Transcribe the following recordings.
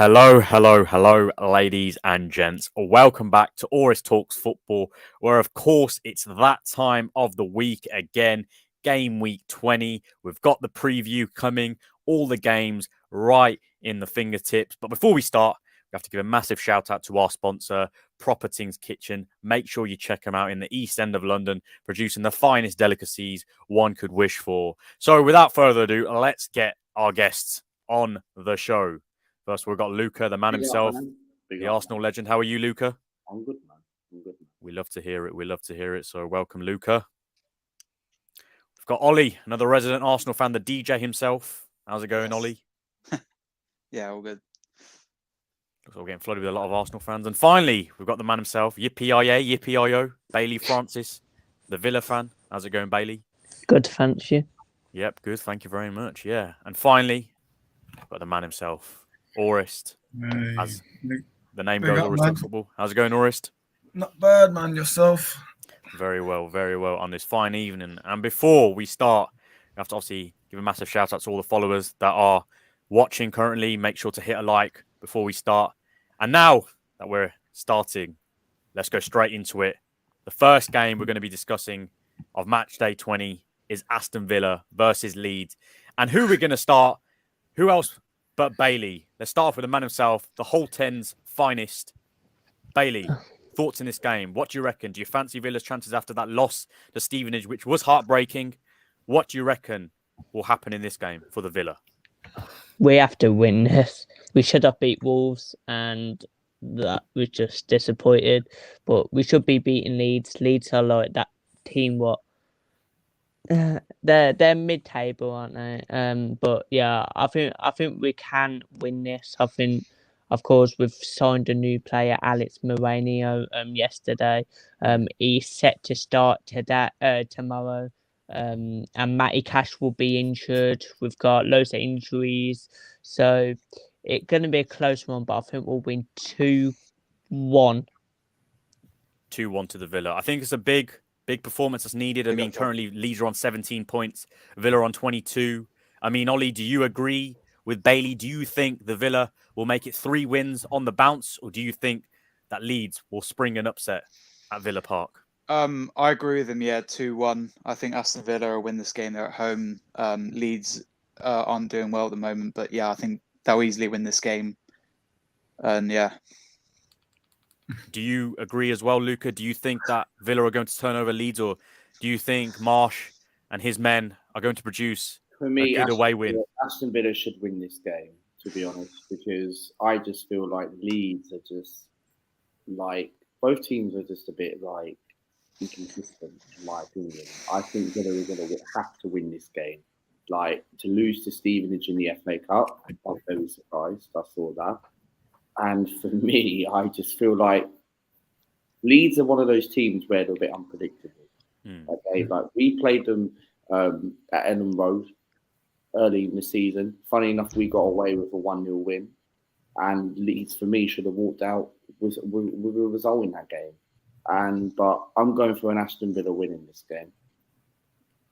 Hello, ladies and gents. Welcome back to Oris Talks Football, where, of course, it's that time of the week again, game week 20. We've got the preview coming, all the games right in the fingertips. But before we start, we have to give a massive shout out to our sponsor, Propertings Kitchen. Make sure you check them out in the East End of London, producing the finest delicacies one could wish for. So, without further ado, let's get our guests on the show. First, we've got Luca, the man himself, the Arsenal legend. How are you, Luca? I'm good, man. We love to hear it. So welcome, Luca. We've got Ollie, another resident Arsenal fan, the DJ himself. How's it going, Ollie? Yeah, all good. Looks like we're getting flooded with a lot of Arsenal fans. And finally, we've got the man himself, Yippee-I-O, Bailey Francis, the Villa fan. How's it going, Bailey? Good, thank you. Yep, good. Thank you very much. Yeah. And finally, we've got the man himself, Orist. As the name goes, Orist Talks Football. How's it going, Orist? Not bad, man. Yourself? Very well on this fine evening. And before we start, we have to obviously give a massive shout out to all the followers that are watching currently. Make sure to hit a like before we start. And now that we're starting, let's go straight into it. The first game we're going to be discussing of match day 20 is Aston Villa versus Leeds. And who we're going to start? Who else but Bailey? Let's start off with the man himself, the whole 10's finest. Bailey, thoughts in this game? What do you reckon? Do you fancy Villa's chances after that loss to Stevenage, which was heartbreaking? What do you reckon will happen in this game for the Villa? We have to win this. We should have beat Wolves, and that was just disappointed. But we should be beating Leeds. Leeds are like that team. They're mid-table, aren't they? But yeah, I think we can win this. I think, of course, we've signed a new player, Alex Moreno, yesterday. He's set to start tomorrow. And Matty Cash will be injured. We've got loads of injuries, so it's going to be a close one. But I think we'll win 2-1. 2-1 to the Villa. I think it's a big performance that's needed. I mean, currently Leeds are on 17 points, Villa on 22. I mean, Ollie, do you agree with Bailey? Do you think the Villa will make it 3 wins on the bounce, or do you think that Leeds will spring an upset at Villa Park? I agree with him. Yeah, 2-1. I think Aston Villa will win this game. They're at home. Leeds aren't doing well at the moment, but yeah, I think they'll easily win this game. And yeah. Do you agree as well, Luca? Do you think that Villa are going to turn over Leeds, or do you think Marsh and his men are going to produce For me, a good away win? Aston Villa should win this game, to be honest, because I just feel like Leeds are just like both teams are just a bit like inconsistent, in my opinion. I think Villa are going to have to win this game. Like, to lose to Stevenage in the FA Cup, I'm very surprised. I saw that. And for me, I just feel like Leeds are one of those teams where they're a bit unpredictable. Okay, like we played them at Ellen Road early in the season. Funny enough, we got away with a 1-0 win. And Leeds, for me, should have walked out with a result in that game. But I'm going for an Aston Villa win in this game.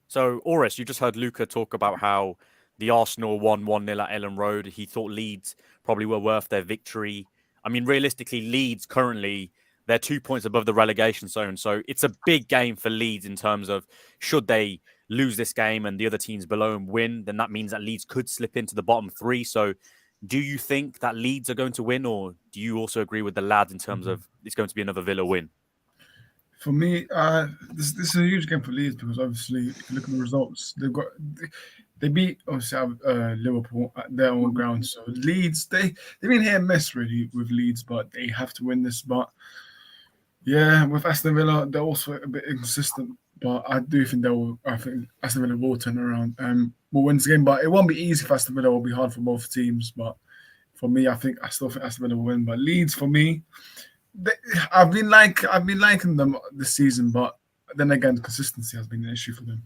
So, Oris, you just heard Luca talk about how the Arsenal won 1-0 at Ellen Road. He thought Leeds probably were worth their victory. I mean, realistically, Leeds currently, they're 2 points above the relegation zone. So it's a big game for Leeds in terms of should they lose this game and the other teams below them win, then that means that Leeds could slip into the bottom 3. So do you think that Leeds are going to win, or do you also agree with the lads in terms of it's going to be another Villa win? For me, this is a huge game for Leeds because obviously, if you look at the results, they beat obviously Liverpool at their own ground. So Leeds, they've been hit and miss really with Leeds, but they have to win this. But yeah, with Aston Villa, they're also a bit inconsistent. But I do think I think Aston Villa will turn around and will win this game. But it won't be easy for Aston Villa. It will be hard for both teams. But for me, I still think Aston Villa will win. But Leeds, for me, I've been liking them this season, but then again, consistency has been an issue for them.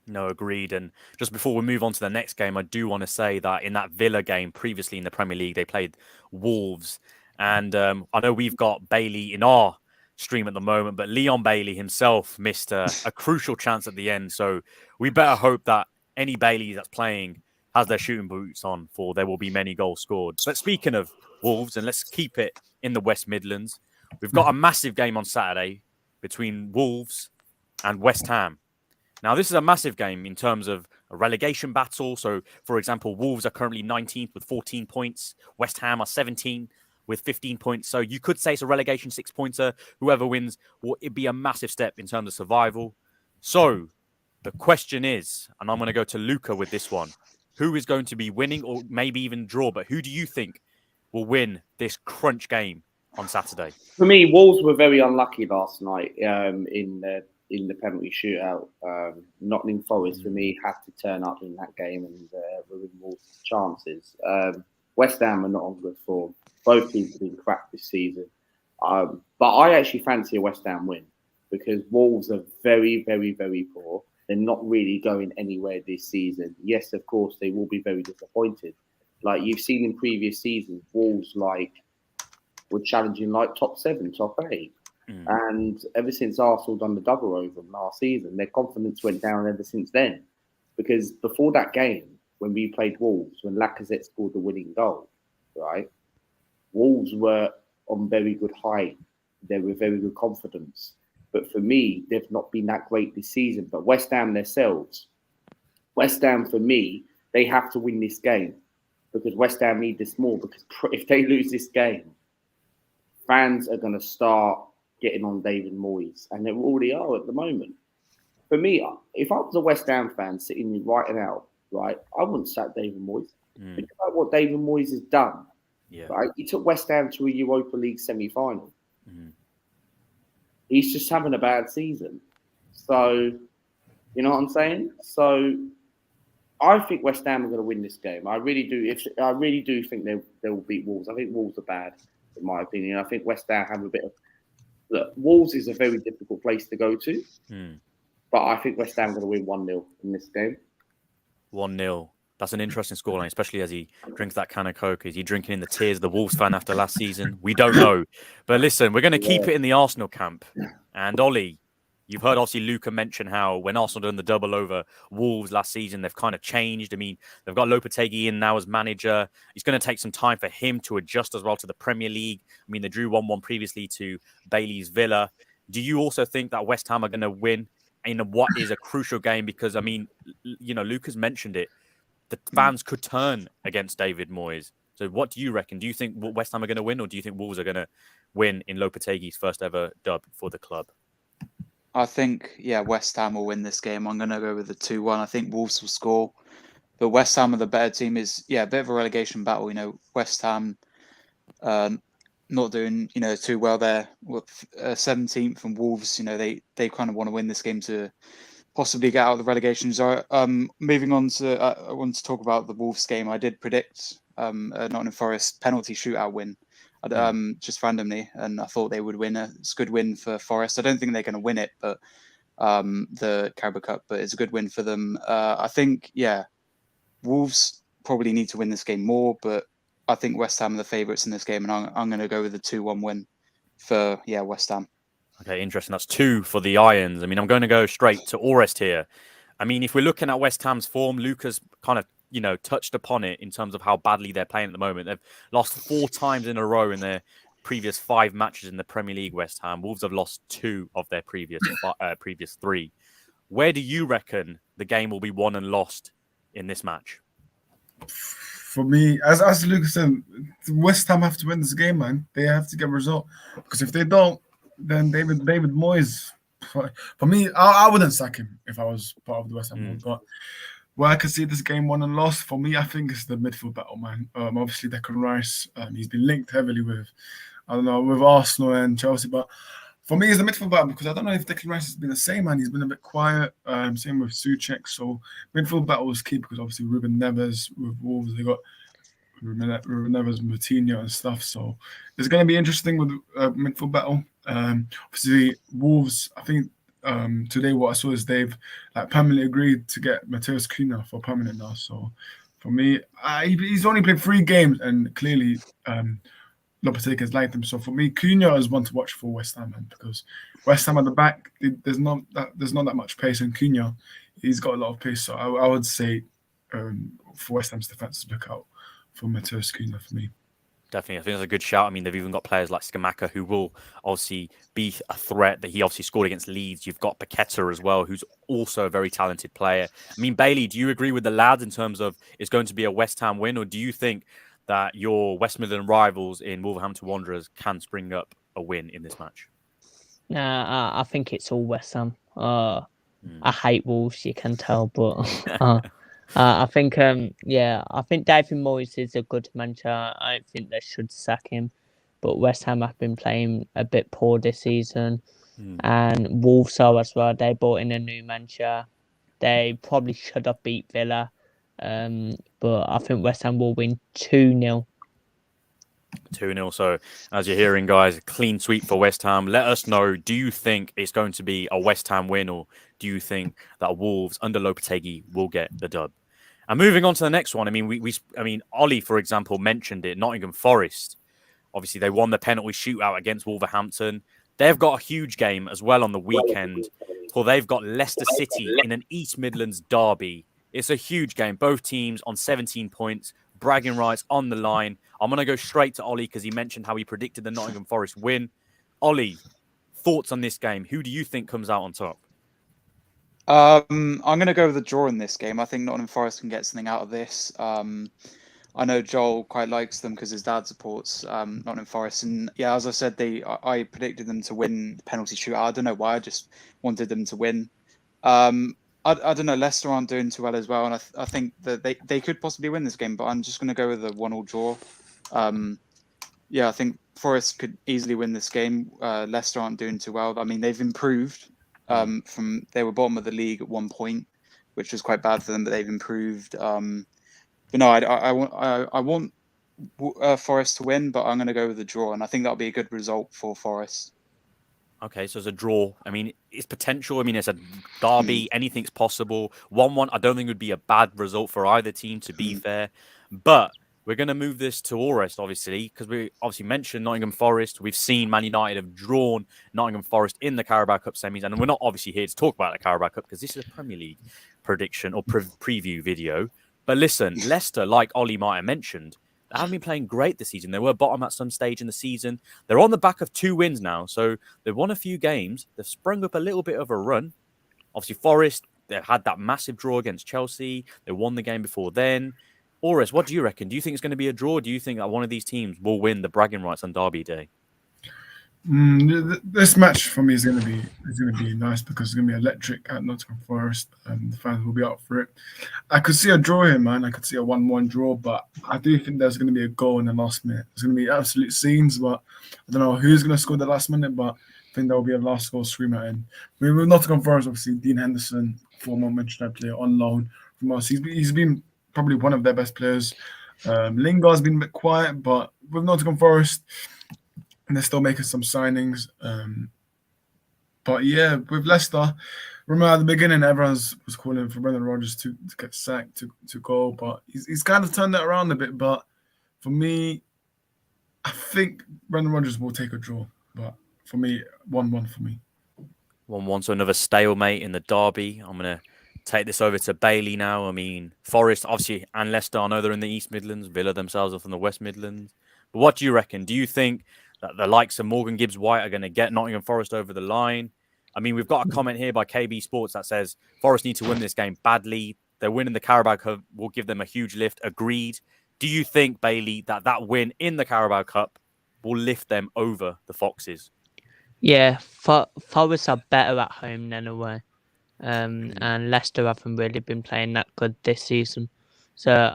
No, agreed. And just before we move on to the next game, I do want to say that in that Villa game previously in the Premier League, they played Wolves. And I know we've got Bailey in our stream at the moment, but Leon Bailey himself missed a crucial chance at the end. So we better hope that any Bailey that's playing has their shooting boots on for there will be many goals scored. But speaking of Wolves, and let's keep it in the West Midlands, we've got a massive game on Saturday between Wolves and West Ham. Now, this is a massive game in terms of a relegation battle. So, for example, Wolves are currently 19th with 14 points. West Ham are 17 with 15 points. So you could say it's a relegation 6-pointer. Whoever wins will it be a massive step in terms of survival. So the question is, and I'm going to go to Luca with this one, who is going to be winning or maybe even draw? But who do you think will win this crunch game on Saturday? For me, Wolves were very unlucky last night in the penalty shootout. Nottingham Forest, for me, had to turn up in that game and ruin Wolves' chances. West Ham are not on good form. Both teams have been crap this season. But I actually fancy a West Ham win because Wolves are very, very, very poor. They're not really going anywhere this season. Yes, of course, they will be very disappointed. Like you've seen in previous seasons, Wolves were challenging top 7, top 8. And ever since Arsenal done the double over them last season, their confidence went down ever since then. Because before that game, when we played Wolves, when Lacazette scored the winning goal, right, Wolves were on very good height. They were very good confidence. But for me, they've not been that great this season. But West Ham themselves, West Ham, for me, they have to win this game because West Ham need this more. Because if they lose this game, fans are going to start getting on David Moyes, and they already are at the moment. For me, if I was a West Ham fan sitting writing out, right, I wouldn't sack David Moyes. Think about what David Moyes has done. Yeah. Right, he took West Ham to a Europa League semi-final. He's just having a bad season. So, you know what I'm saying? So, I think West Ham are going to win this game. I really do. I really do think they will beat Wolves. I think Wolves are bad, in my opinion. I think West Ham have a bit of. Look, Wolves is a very difficult place to go to, but I think West Ham are going to win 1-0 in this game. 1-0. That's an interesting scoreline, especially as he drinks that can of Coke. Is he drinking in the tears of the Wolves fan after last season? We don't know. But listen, we're going to keep it in the Arsenal camp. And Ollie, you've heard obviously Luca mention how when Arsenal done the double over Wolves last season, they've kind of changed. I mean, they've got Lopetegui in now as manager. It's going to take some time for him to adjust as well to the Premier League. I mean, they drew 1-1 previously to Bailey's Villa. Do you also think that West Ham are going to win in what is a crucial game? Because, I mean, you know, Luca's mentioned it. The fans could turn against David Moyes. So what do you reckon? Do you think West Ham are going to win, or do you think Wolves are going to win in Lopetegui's first ever dub for the club? I think, West Ham will win this game. I'm going to go with the 2-1. I think Wolves will score. But West Ham are the better team. Is a bit of a relegation battle. You know, West Ham not doing, too well there. 17th and Wolves, they kind of want to win this game to possibly get out of the relegation zone. Moving on to, I want to talk about the Wolves game. I did predict a Nottingham Forest penalty shootout win, just randomly, and I thought they would win. It's a good win for Forest. I don't think they're going to win it, but the Carabao Cup, but it's a good win for them. I think, Wolves probably need to win this game more, but I think West Ham are the favourites in this game, and I'm going to go with the 2-1 win for West Ham. Okay, interesting. That's 2 for the Irons. I mean, I'm going to go straight to Orest here. I mean, if we're looking at West Ham's form, Lucas kind of, touched upon it in terms of how badly they're playing at the moment. They've lost 4 times in a row in their previous 5 matches in the Premier League, West Ham. Wolves have lost 2 of their previous 3. Where do you reckon the game will be won and lost in this match? For me, as Lucas said, West Ham have to win this game, man. They have to get a result. Because if they don't, then David Moyes, for me, I wouldn't sack him if I was part of the West Ham. But where I can see this game won and lost, for me, I think it's the midfield battle, man. Obviously, Declan Rice, he's been linked heavily with Arsenal and Chelsea. But for me, it's the midfield battle because I don't know if Declan Rice has been the same, man. He's been a bit quiet. Same with Souček. So midfield battle is key because obviously Ruben Neves with Wolves, they got Ruben Neves, Moutinho and stuff. So it's going to be interesting with midfield battle. Obviously, Wolves, I think today what I saw is they've permanently agreed to get Mateus Cunha for permanent now. So for me, he's only played 3 games and clearly Lopetegui has liked him. So for me, Cunha is one to watch for West Ham, man, because West Ham at the back, there's not that much pace, and Cunha, he's got a lot of pace. So I would say for West Ham's defence to look out for Matteo Skuna for me. Definitely. I think that's a good shout. I mean, they've even got players like Skamaka who will obviously be a threat. That he obviously scored against Leeds. You've got Paqueta as well, who's also a very talented player. I mean, Bailey, do you agree with the lads in terms of it's going to be a West Ham win, or do you think that your West Midland rivals in Wolverhampton Wanderers can spring up a win in this match? Nah, I think it's all West Ham. I hate Wolves, you can tell, but I think I think David Moyes is a good manager. I don't think they should sack him, but West Ham have been playing a bit poor this season, and Wolves are as well. They brought in a new manager. They probably should have beat Villa, but I think West Ham will win 2-0. 2-0. So, as you're hearing, guys, a clean sweep for West Ham. Let us know, do you think it's going to be a West Ham win, or do you think that Wolves under Lopetegui will get the dub? And moving on to the next one, I mean, Ollie, for example, mentioned it, Nottingham Forest. Obviously, they won the penalty shootout against Wolverhampton. They've got a huge game as well on the weekend. So they've got Leicester City in an East Midlands derby. It's a huge game. Both teams on 17 points, bragging rights on the line. I'm going to go straight to Ollie because he mentioned how he predicted the Nottingham Forest win. Ollie, thoughts on this game? Who do you think comes out on top? I'm going to go with a draw in this game. I think Nottingham Forest can get something out of this. I know Joel quite likes them because his dad supports Nottingham Forest. And yeah, as I said, I predicted them to win the penalty shootout. I don't know why. I just wanted them to win. I don't know. Leicester aren't doing too well as well. And I think that they could possibly win this game, but I'm just going to go with a 1-1 draw. I think Forest could easily win this game. Leicester aren't doing too well. I mean, they've improved from they were bottom of the league at one point, which was quite bad for them, but they've improved. But no, I want Forest to win, but I'm going to go with a draw, and I think that'll be a good result for Forest. Okay, so it's a draw. I mean, it's potential. I mean, it's a derby. Anything's possible. 1-1, I don't think would be a bad result for either team, to be fair. But we're going to move this to Orest, obviously, because we obviously mentioned Nottingham Forest. We've seen Man United have drawn Nottingham Forest in the Carabao Cup semis. And we're not obviously here to talk about the Carabao Cup because this is a Premier League prediction or preview video. But listen, Leicester, like Ollie might have mentioned, they haven't been playing great this season. They were bottom at some stage in the season. They're on the back of 2 wins now. So they've won a few games. They've sprung up a little bit of a run. Obviously, Forest, they've had that massive draw against Chelsea. They won the game before then. Orest, what do you reckon? Do you think it's going to be a draw? Or do you think that one of these teams will win the bragging rights on Derby Day? This match for me is going to be nice because it's going to be electric at Nottingham Forest. The fans will be up for it. I could see a draw here, man. I could see a 1-1 draw, but I do think there's going to be a goal in the last minute. It's going to be absolute scenes, but I don't know who's going to score the last minute, but I think there will be a last goal screamer. And with Nottingham Forest, obviously, Dean Henderson, former Manchester United player on loan from us. He's been probably one of their best players. Lingard's been a bit quiet, but with Nottingham Forest, and they're still making some signings. But yeah, with Leicester, remember at the beginning, everyone was calling for Brendan Rodgers to get sacked, to go. But he's kind of turned that around a bit. But for me, I think Brendan Rodgers will take a draw. But for me, 1-1 for me. 1-1, so another stalemate in the derby. I'm going to take this over to Bailey now. I mean, Forest, obviously, and Leicester, I know they're in the East Midlands. Villa themselves are from the West Midlands. But what do you reckon? Do you think that the likes of Morgan Gibbs-White are going to get Nottingham Forest over the line? I mean, we've got a comment here by KB Sports that says Forest need to win this game badly. They're winning the Carabao Cup will give them a huge lift. Agreed. Do you think, Bailey, that win in the Carabao Cup will lift them over the Foxes? Yeah, Forest are better at home than away. And Leicester haven't really been playing that good this season. So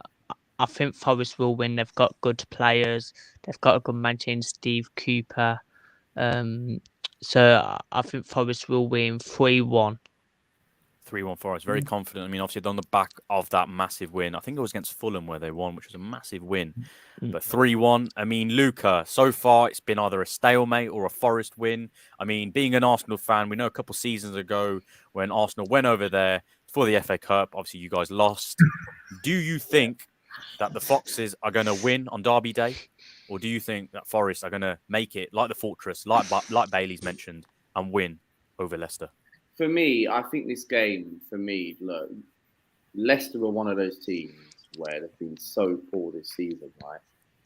I think Forest will win. They've got good players. They've got a good manager in Steve Cooper. So I think Forest will win 3-1. 3-1 Forest. Very confident. I mean, obviously, on the back of that massive win. I think it was against Fulham where they won, which was a massive win. But 3-1. I mean, Luca, so far, it's been either a stalemate or a Forest win. I mean, being an Arsenal fan, we know a couple of seasons ago when Arsenal went over there for the FA Cup. Obviously, you guys lost. Do you think that the Foxes are going to win on Derby Day? Or do you think that Forest are going to make it like the Fortress, like Bailey's mentioned, and win over Leicester? For me, I think this game, look, Leicester are one of those teams where they've been so poor this season, right?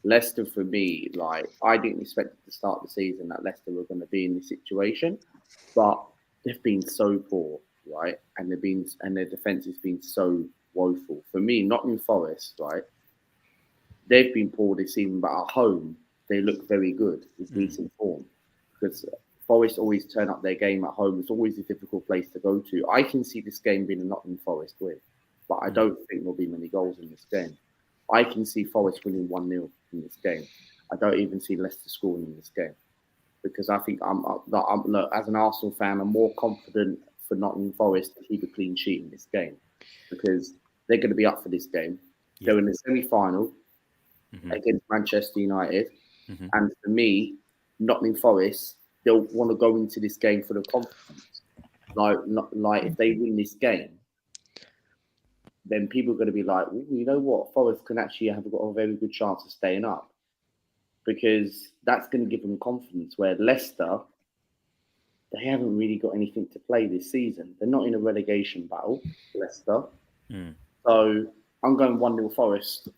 Leicester, for me, like I didn't expect at the start of the season that Leicester were going to be in this situation, but they've been so poor, right? And their defense has been so woeful. For me, Nottingham Forest, right? They've been poor this season, but at home they look very good with decent form because Forest always turn up their game at home. It's always a difficult place to go to. I can see this game being a Nottingham Forest win, but I don't think there'll be many goals in this game. I can see Forest winning 1-0 in this game. I don't even see Leicester scoring in this game because I think look, as an Arsenal fan, I'm more confident for Nottingham Forest to keep a clean sheet in this game because they're going to be up for this game. Yeah. They're in the semi-final against Manchester United, and for me, Nottingham Forest, they'll want to go into this game for the confidence. Like if they win this game, then people are going to be like, you know what, Forest can actually have got a very good chance of staying up because that's going to give them confidence. Where Leicester, they haven't really got anything to play this season. They're not in a relegation battle, Leicester. So I'm going 1-0 Forest.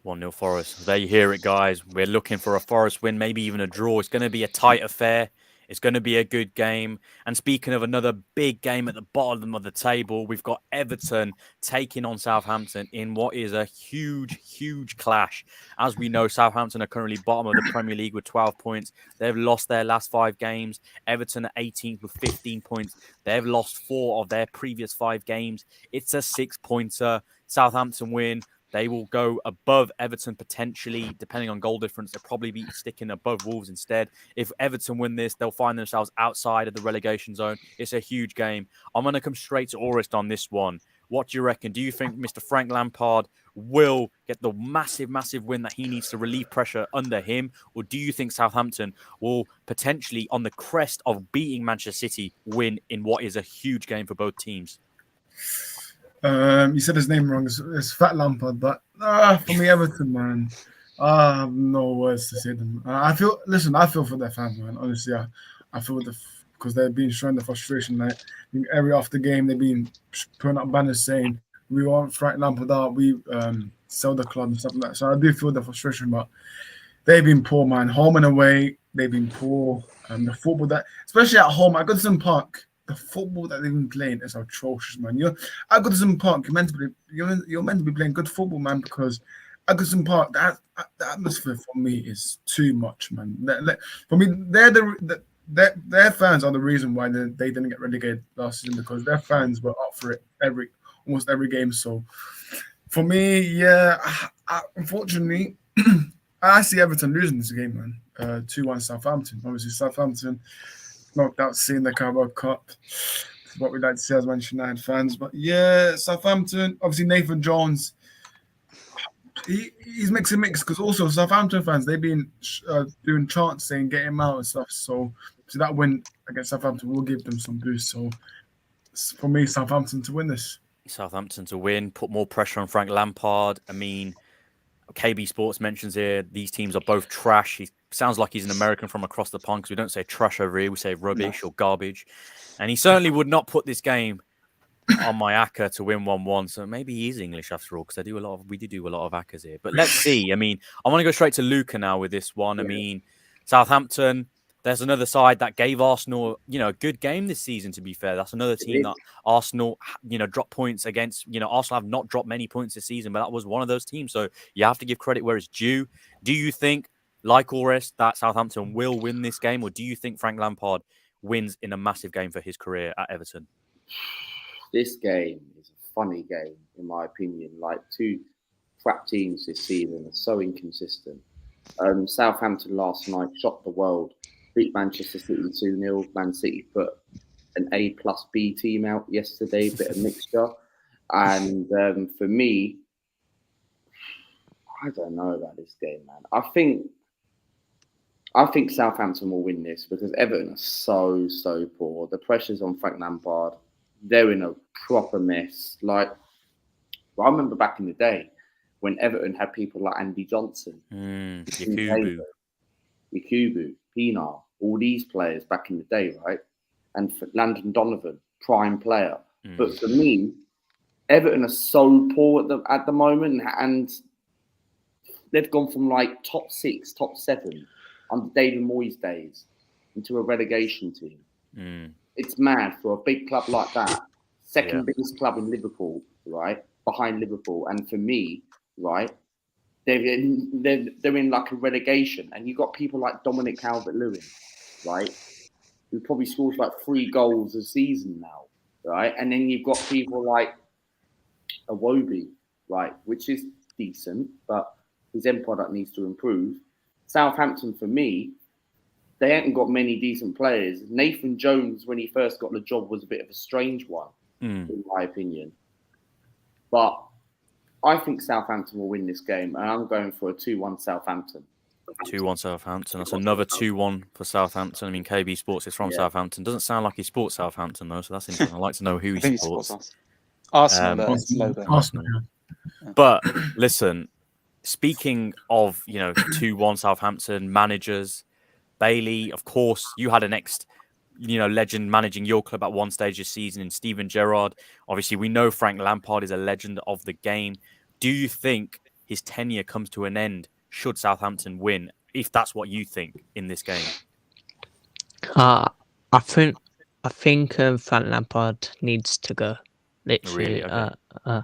1-0 Forest. There you hear it, guys. We're looking for a Forest win, maybe even a draw. It's going to be a tight affair. It's going to be a good game. And speaking of another big game at the bottom of the table, we've got Everton taking on Southampton in what is a huge, huge clash. As we know, Southampton are currently bottom of the Premier League with 12 points. They've lost their last 5 games. Everton are 18th with 15 points. They've lost 4 of their previous 5 games. It's a 6-pointer. Southampton win. They will go above Everton potentially, depending on goal difference. They'll probably be sticking above Wolves instead. If Everton win this, they'll find themselves outside of the relegation zone. It's a huge game. I'm going to come straight to Orist on this one. What do you reckon? Do you think Mr. Frank Lampard will get the massive, massive win that he needs to relieve pressure under him? Or do you think Southampton will potentially, on the crest of beating Manchester City, win in what is a huge game for both teams? You said his name wrong. It's Fat Lampard, but for me, Everton, man. I have no words to say to them. I feel for their fans, man. Honestly, I feel because they've been showing the frustration. Like every after game, they've been putting up banners saying we want Frank Lampard out, we sell the club and stuff like that. So I do feel the frustration, but they've been poor, man. Home and away, they've been poor. The football that, especially at home at Goodison Park. The football that they've been playing is atrocious, man. You're at Goodison Park. You're meant to be playing good football, man. Because at Goodison Park, the atmosphere for me is too much, man. For me, their fans are the reason why they didn't get relegated last season because their fans were up for it almost every game. So for me, yeah, unfortunately, I see Everton losing this game, man. 2-1 Southampton. Obviously, Southampton knocked out seeing the Carabao Cup. It's what we like to see as Manchester United fans. But yeah, Southampton, obviously Nathan Jones, he's mixed because also Southampton fans, they've been doing chants saying get him out and stuff. So that win against Southampton will give them some boost. So for me, Southampton to win this. Southampton to win, put more pressure on Frank Lampard. I mean, KB Sports mentions here these teams are both trash. He sounds like he's an American from across the pond because we don't say trash over here. We say rubbish or garbage. And he certainly would not put this game on my ACCA to win 1-1. So maybe he is English after all because we do a lot of ACCAs here. But let's see. I mean, I want to go straight to Luca now with this one. I mean, Southampton, there's another side that gave Arsenal, a good game this season, to be fair. That's another team that Arsenal, dropped points against. Arsenal have not dropped many points this season, but that was one of those teams. So you have to give credit where it's due. Do you think, like Ores, that Southampton will win this game? Or do you think Frank Lampard wins in a massive game for his career at Everton? This game is a funny game, in my opinion. Like, 2 crap teams this season are so inconsistent. Southampton last night shocked the world. Beat Manchester City 2-0. Man City put an A+B team out yesterday, bit of mixture. And for me, I don't know about this game, man. I think Southampton will win this because Everton are so poor. The pressure's on Frank Lampard. They're in a proper mess. Like, I remember back in the day when Everton had people like Andy Johnson, Yakubu, Pienaar, all these players back in the day, right? And for Landon Donovan, prime player. But for me, Everton are so poor at the moment, and they've gone from like top 6, top 7 under David Moyes' days into a relegation team. It's mad for a big club like that, second biggest club in Liverpool, right, behind Liverpool. And for me, right, they're in like a relegation, and you've got people like Dominic Calvert-Lewin, right, who probably scores like 3 goals a season now, right, and then you've got people like Iwobi, right, which is decent, but his end product needs to improve. Southampton, for me, they haven't got many decent players. Nathan Jones, when he first got the job, was a bit of a strange one, in my opinion. But I think Southampton will win this game, and I'm going for a 2-1 Southampton. 2-1 Southampton. That's another 2-1 for Southampton. I mean, KB Sports is from Southampton. Doesn't sound like he supports Southampton, though, so that's interesting. I'd like to know who he supports. Arsenal, logo. Arsenal. But listen, speaking of, 2-1 Southampton managers, Bailey, of course, you had an legend managing your club at one stage this season in Steven Gerrard. Obviously, we know Frank Lampard is a legend of the game. Do you think his tenure comes to an end should Southampton win, if that's what you think in this game? I think Frank Lampard needs to go. Literally, Really? Okay.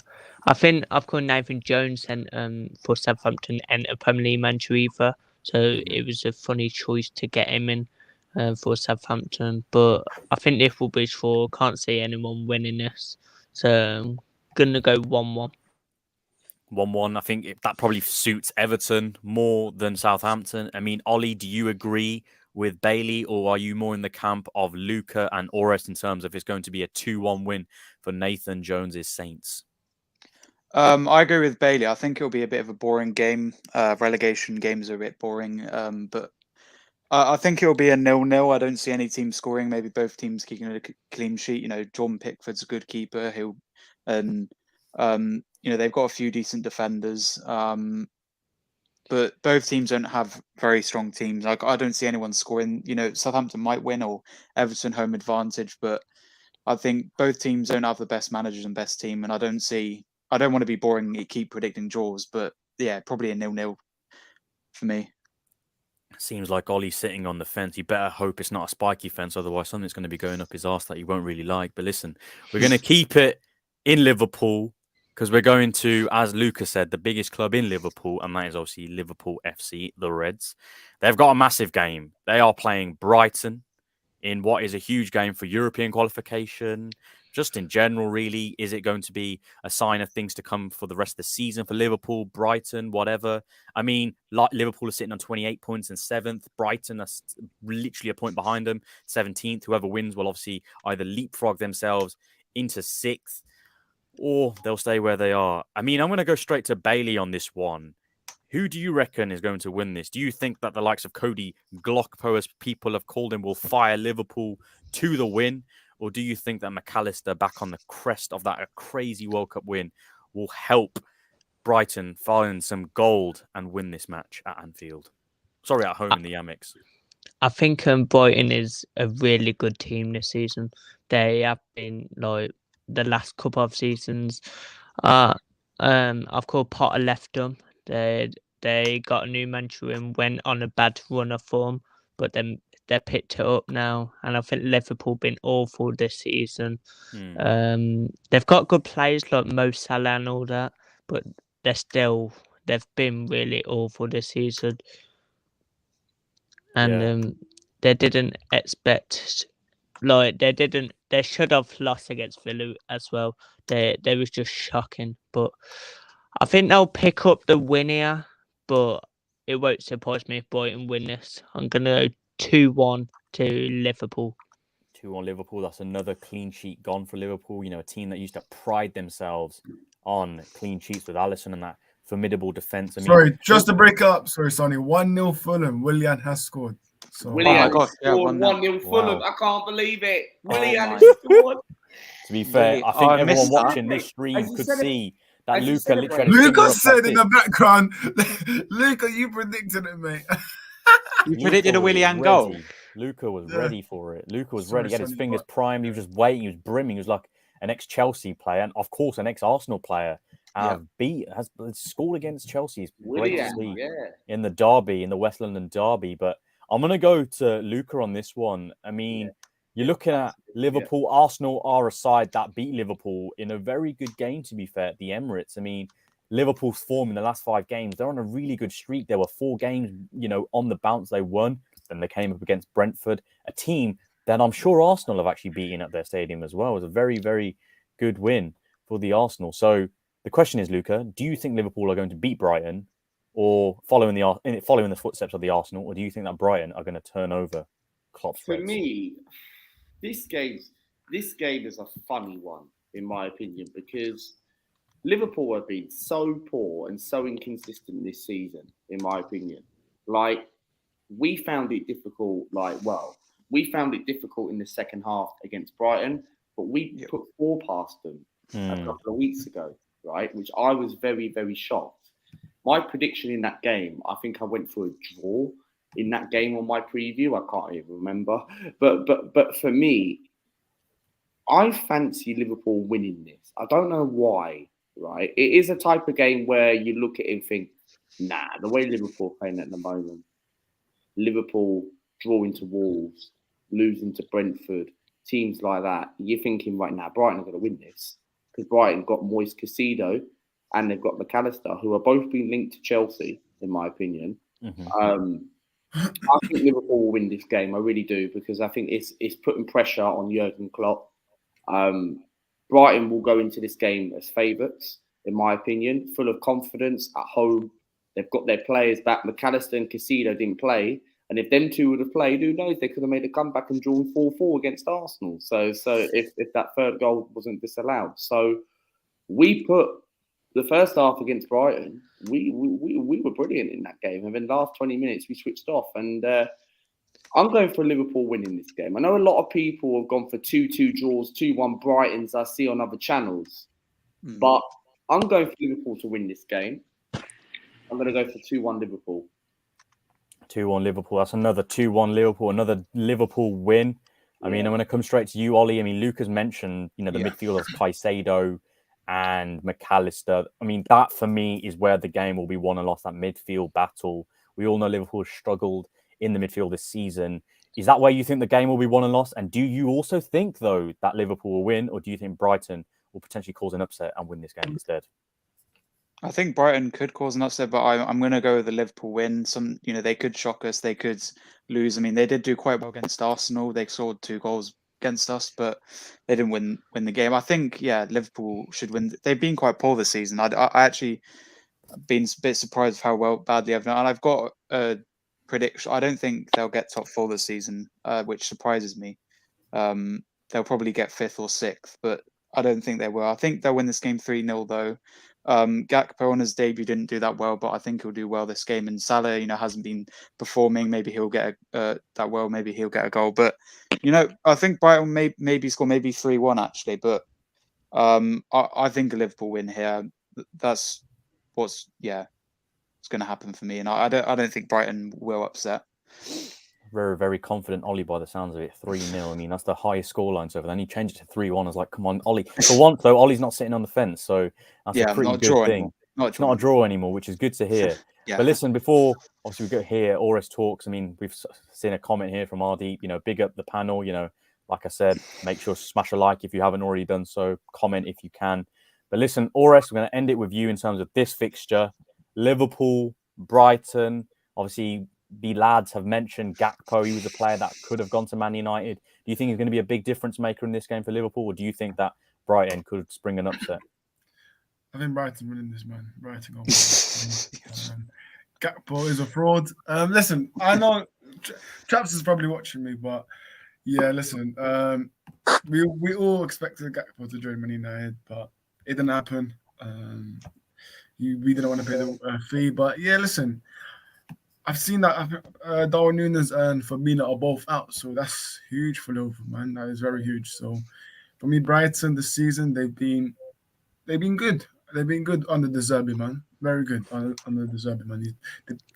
I think I've got Nathan Jones and for Southampton and a Premier League manager either. So it was a funny choice to get him in for Southampton. But I think this will be sure. Can't see anyone winning this. So I'm going to go 1-1. 1-1. I think that probably suits Everton more than Southampton. I mean, Ollie, do you agree with Bailey, or are you more in the camp of Luca and Orest in terms of it's going to be a 2-1 win for Nathan Jones's Saints? I agree with Bailey. I think it'll be a bit of a boring game. Relegation games are a bit boring, but I think it'll be a 0-0. I don't see any team scoring. Maybe both teams keeping a clean sheet. John Pickford's a good keeper. They've got a few decent defenders. But both teams don't have very strong teams. I don't see anyone scoring. Southampton might win or Everton home advantage, but I think both teams don't have the best managers and best team, and I don't want to be boring and keep predicting draws, but yeah, probably a 0-0 for me. Seems like Ollie's sitting on the fence. You better hope it's not a spiky fence, otherwise something's going to be going up his arse that you won't really like. But listen, we're going to keep it in Liverpool because we're going to, as Lucas said, the biggest club in Liverpool, and that is obviously Liverpool FC, the Reds. They've got a massive game. They are playing Brighton in what is a huge game for European qualification. Just in general, really, is it going to be a sign of things to come for the rest of the season for Liverpool, Brighton, whatever? I mean, like Liverpool are sitting on 28 points and 7th. Brighton are literally a point behind them, 17th. Whoever wins will obviously either leapfrog themselves into 6th or they'll stay where they are. I mean, I'm going to go straight to Bailey on this one. Who do you reckon is going to win this? Do you think that the likes of Cody Glockpo, as people have called him, will fire Liverpool to the win? Or do you think that McAllister, back on the crest of that crazy World Cup win, will help Brighton find some gold and win this match at Anfield? Sorry, at home in the Amex. I think Brighton is a really good team this season. They have been like the last couple of seasons. Of course, Potter left them. They got a new manager and went on a bad run of form, but then they picked it up now. And I think Liverpool been awful this season. They've got good players like Mo Salah and all that, but they've been really awful this season. And they didn't expect, they should have lost against Villa as well. They was just shocking, but I think they'll pick up the win here, but it won't surprise me if Brighton win this. I'm going to go 2-1 to Liverpool. 2-1 Liverpool. That's another clean sheet gone for Liverpool. A team that used to pride themselves on clean sheets with Alisson and that formidable defence. Just to break up. Sorry, Sonny. 1-0 Fulham. Willian has scored. So, Willian scored 1-0 Fulham. I can't believe it. Willian scored. To be fair, I think everyone watching this stream could see that Luca literally... Luca said in the background, Luca, you predicted it, mate. You predicted a Willian goal. Luca was ready for it. Luca was ready. He had his fingers primed. He was just waiting. He was brimming. He was like an ex-Chelsea player, and of course an ex-Arsenal player, has scored against Chelsea. It's great to see in the derby, in the West London derby. But I'm going to go to Luca on this one. I mean, you're looking at Liverpool. Arsenal are a side that beat Liverpool in a very good game, to be fair, at the Emirates. I mean, Liverpool's form in the last 5 games, they're on a really good streak. There were 4 games, on the bounce they won. Then they came up against Brentford, a team that I'm sure Arsenal have actually beaten at their stadium as well. It was a very, very good win for the Arsenal. So the question is, Luca, do you think Liverpool are going to beat Brighton or following the footsteps of the Arsenal, or do you think that Brighton are going to turn over Klopp's For Reds? me, this game is a funny one, in my opinion, because Liverpool have been so poor and so inconsistent this season, in my opinion. Like, we found it difficult, we found it difficult in the second half against Brighton, but we put 4 past them a couple of weeks ago, right? Which I was very, very shocked. My prediction in that game, I think I went for a draw in that game on my preview. I can't even remember. But for me, I fancy Liverpool winning this. I don't know why, right? It is a type of game where you look at it and think, nah, the way Liverpool are playing at the moment, Liverpool drawing to Wolves, losing to Brentford, teams like that, you're thinking right now, Brighton are going to win this. Because Brighton got Moise Caicedo and they've got McAllister, who are both being linked to Chelsea, in my opinion. I think Liverpool will win this game. I really do, because I think it's putting pressure on Jurgen Klopp. Brighton will go into this game as favourites, in my opinion, full of confidence at home. They've got their players back. McAllister and Caicedo didn't play. And if them two would have played, who knows? They could have made a comeback and drawn 4-4 against Arsenal. So if that third goal wasn't disallowed. So we put the first half against Brighton, we were brilliant in that game. And then the last 20 minutes, we switched off. And I'm going for Liverpool winning this game. I know a lot of people have gone for 2-2 draws, 2-1 Brightons I see on other channels. But I'm going for Liverpool to win this game. I'm going to go for 2-1 Liverpool. 2-1 Liverpool. That's another 2-1 Liverpool, another Liverpool win. I mean, I'm going to come straight to you, Ollie. I mean, Lucas mentioned, the midfielders, Caicedo and McAllister. I mean, that for me is where the game will be won and lost, that midfield battle. We all know Liverpool has struggled in the midfield this season. Is that where you think the game will be won and lost? And do you also think, though, that Liverpool will win, or do you think Brighton will potentially cause an upset and win this game instead? I think Brighton could cause an upset, but I'm going to go with the Liverpool win. They could shock us. They could lose. I mean, they did do quite well against Arsenal. They scored 2 goals against us, but they didn't win the game. I think, Liverpool should win. They've been quite poor this season. I actually been a bit surprised of how badly I've done. And I've got a prediction. I don't think they'll get top 4 this season, which surprises me. They'll probably get 5th or 6th, but I don't think they will. I think they'll win this game 3-0 though. Gakpo on his debut didn't do that well, but I think he'll do well this game. And Salah, hasn't been performing. Maybe he'll get that well. Maybe he'll get a goal. But I think Brighton maybe score 3-1 actually. But I think a Liverpool win here. That's what's going to happen for me. And I don't think Brighton will upset. Very, very confident Ollie by the sounds of it. 3-0. I mean, that's the highest scoreline so far. Then he changed it to 3-1. I was like, come on, Ollie. For once, though, Ollie's not sitting on the fence. So that's a pretty good thing. It's not a draw anymore, which is good to hear. But listen, before obviously we go here, Ores Talks. I mean, we've seen a comment here from Ardeep. Big up the panel. Like I said, make sure to smash a like if you haven't already done so. Comment if you can. But listen, Ores, we're going to end it with you in terms of this fixture. Liverpool, Brighton, obviously. The lads have mentioned Gakpo. He was a player that could have gone to Man United. Do you think he's going to be a big difference maker in this game for Liverpool, or do you think that Brighton could spring an upset? I think Brighton winning this, man. Brighton going Gakpo is a fraud. Listen, I know Traps is probably watching me, but listen, we all expected Gakpo to join Man United, but it didn't happen. We didn't want to pay the fee, but listen. I've seen that Darwin Núñez and Fabinho are both out, so that's huge for Liverpool, man. That is very huge. So for me, Brighton this season they've been good. They've been good under De Zerbi, man. Very good under De Zerbi, man.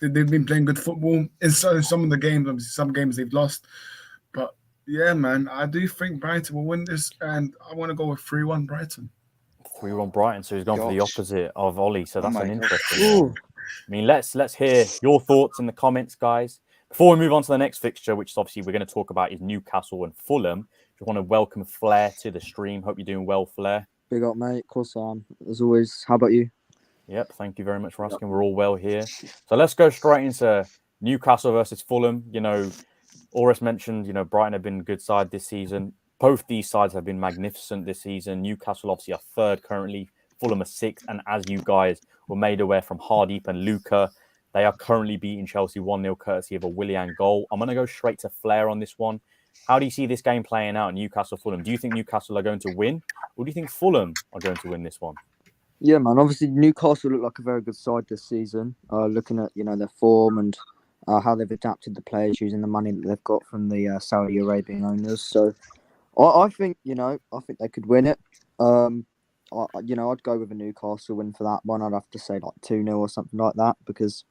They've been playing good football in some of the games. Obviously, some games they've lost, but Yeah, man. I do think Brighton will win this, and I want to go with 3-1 Brighton. 3-1 Brighton, so he's gone for the Gosh. opposite of Ollie. So Oh that's my an gosh. interesting Ooh. one. I mean, let's hear your thoughts in the comments, guys. Before we move on to the next fixture, which is obviously we're going to talk about, is Newcastle and Fulham. Just want to welcome Flair to the stream. Hope you're doing well, Flair. Big up, mate. Of course I am. As always. How about you? Yep, thank you very much for asking. We're all well here. So let's go straight into Newcastle versus Fulham. You know, Oris mentioned, you know, Brighton have been a good side this season. Both these sides have been magnificent this season. Newcastle obviously are third currently. Fulham are sixth. And as you guys were made aware from Hardeep and Luca, they are currently beating Chelsea 1-0 courtesy of a Willian goal. I'm going to go straight to Flair on this one. How do you see this game playing out, Newcastle-Fulham? Do you think Newcastle are going to win? Or do you think Fulham are going to win this one? Yeah, man. Obviously, Newcastle look like a very good side this season. Looking at their form and how they've adapted the players using the money that they've got from the Saudi Arabian owners. So, I think I think they could win it. I'd go with a Newcastle win for that one. I'd have to say like 2-0 or something like that because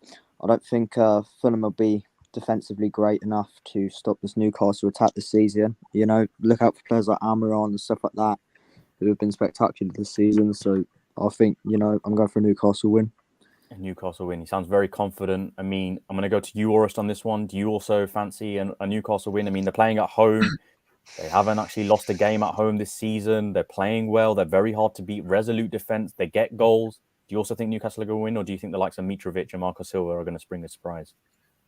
I don't think Fulham will be defensively great enough to stop this Newcastle attack this season. Look out for players like Almiron and stuff like that who have been spectacular this season. So I think I'm going for a Newcastle win. A Newcastle win. He sounds very confident. I mean, I'm going to go to you, Orest, on this one. Do you also fancy a Newcastle win? I mean, they're playing at home. They haven't actually lost a game at home this season. They're playing well. They're very hard to beat. Resolute defense. They get goals. Do you also think Newcastle are going to win, or do you think the likes of Mitrovic and Marco Silva are going to spring a surprise?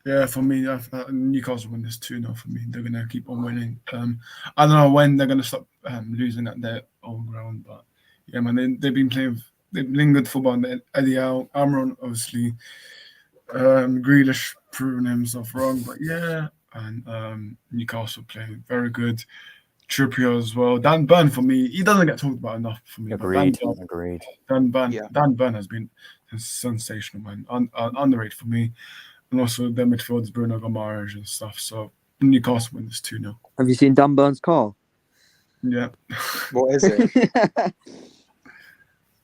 Yeah, for me, Newcastle win this 2-0 for me. They're going to keep on winning. I don't know when they're going to stop losing at their own ground, but yeah, man, they've been playing good football. And Eddie Almiron, obviously, Grealish proving himself wrong, but yeah, and Newcastle playing very good. Trippier as well. Dan Burn for me, he doesn't get talked about enough for me. Agreed. But Agreed. Dan Burn, Yeah. Dan Burn has been sensational, man. Underrated for me. And also their midfielders, Bruno Gomes and stuff. So Newcastle win this 2-0. Have you seen Dan Burn's car? Yeah. What is it?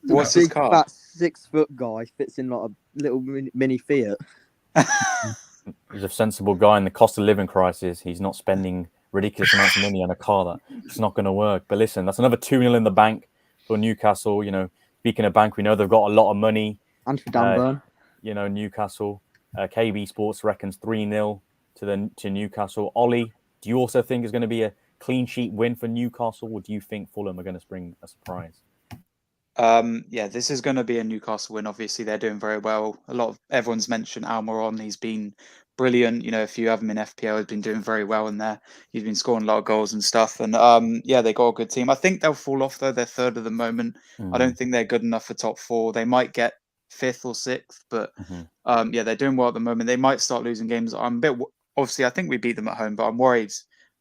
What's his Big, car? fat 6-foot guy fits in like a little mini Fiat. He's a sensible guy in the cost of living crisis. He's not spending ridiculous amounts of money on a car that it's not going to work. But listen, that's another 2-0 in the bank for Newcastle. You know, speaking of bank, we know they've got a lot of money. And for Dan Burn. You know, Newcastle. KB Sports reckons 3-0 to Newcastle. Ollie, do you also think it's going to be a clean sheet win for Newcastle, or do you think Fulham are going to spring a surprise? Yeah, this is going to be a Newcastle win. Obviously, they're doing very well. Everyone's mentioned Almiron. He's been brilliant. You know, if you have him in FPL, he's been doing very well in there. He's been scoring a lot of goals and stuff. And yeah, they got a good team. I think they'll fall off though. They're third at the moment. I don't think they're good enough for top four. They might get fifth or sixth, but yeah, they're doing well at the moment. They might start losing games. I'm a bit obviously. I think we beat them at home, but I'm worried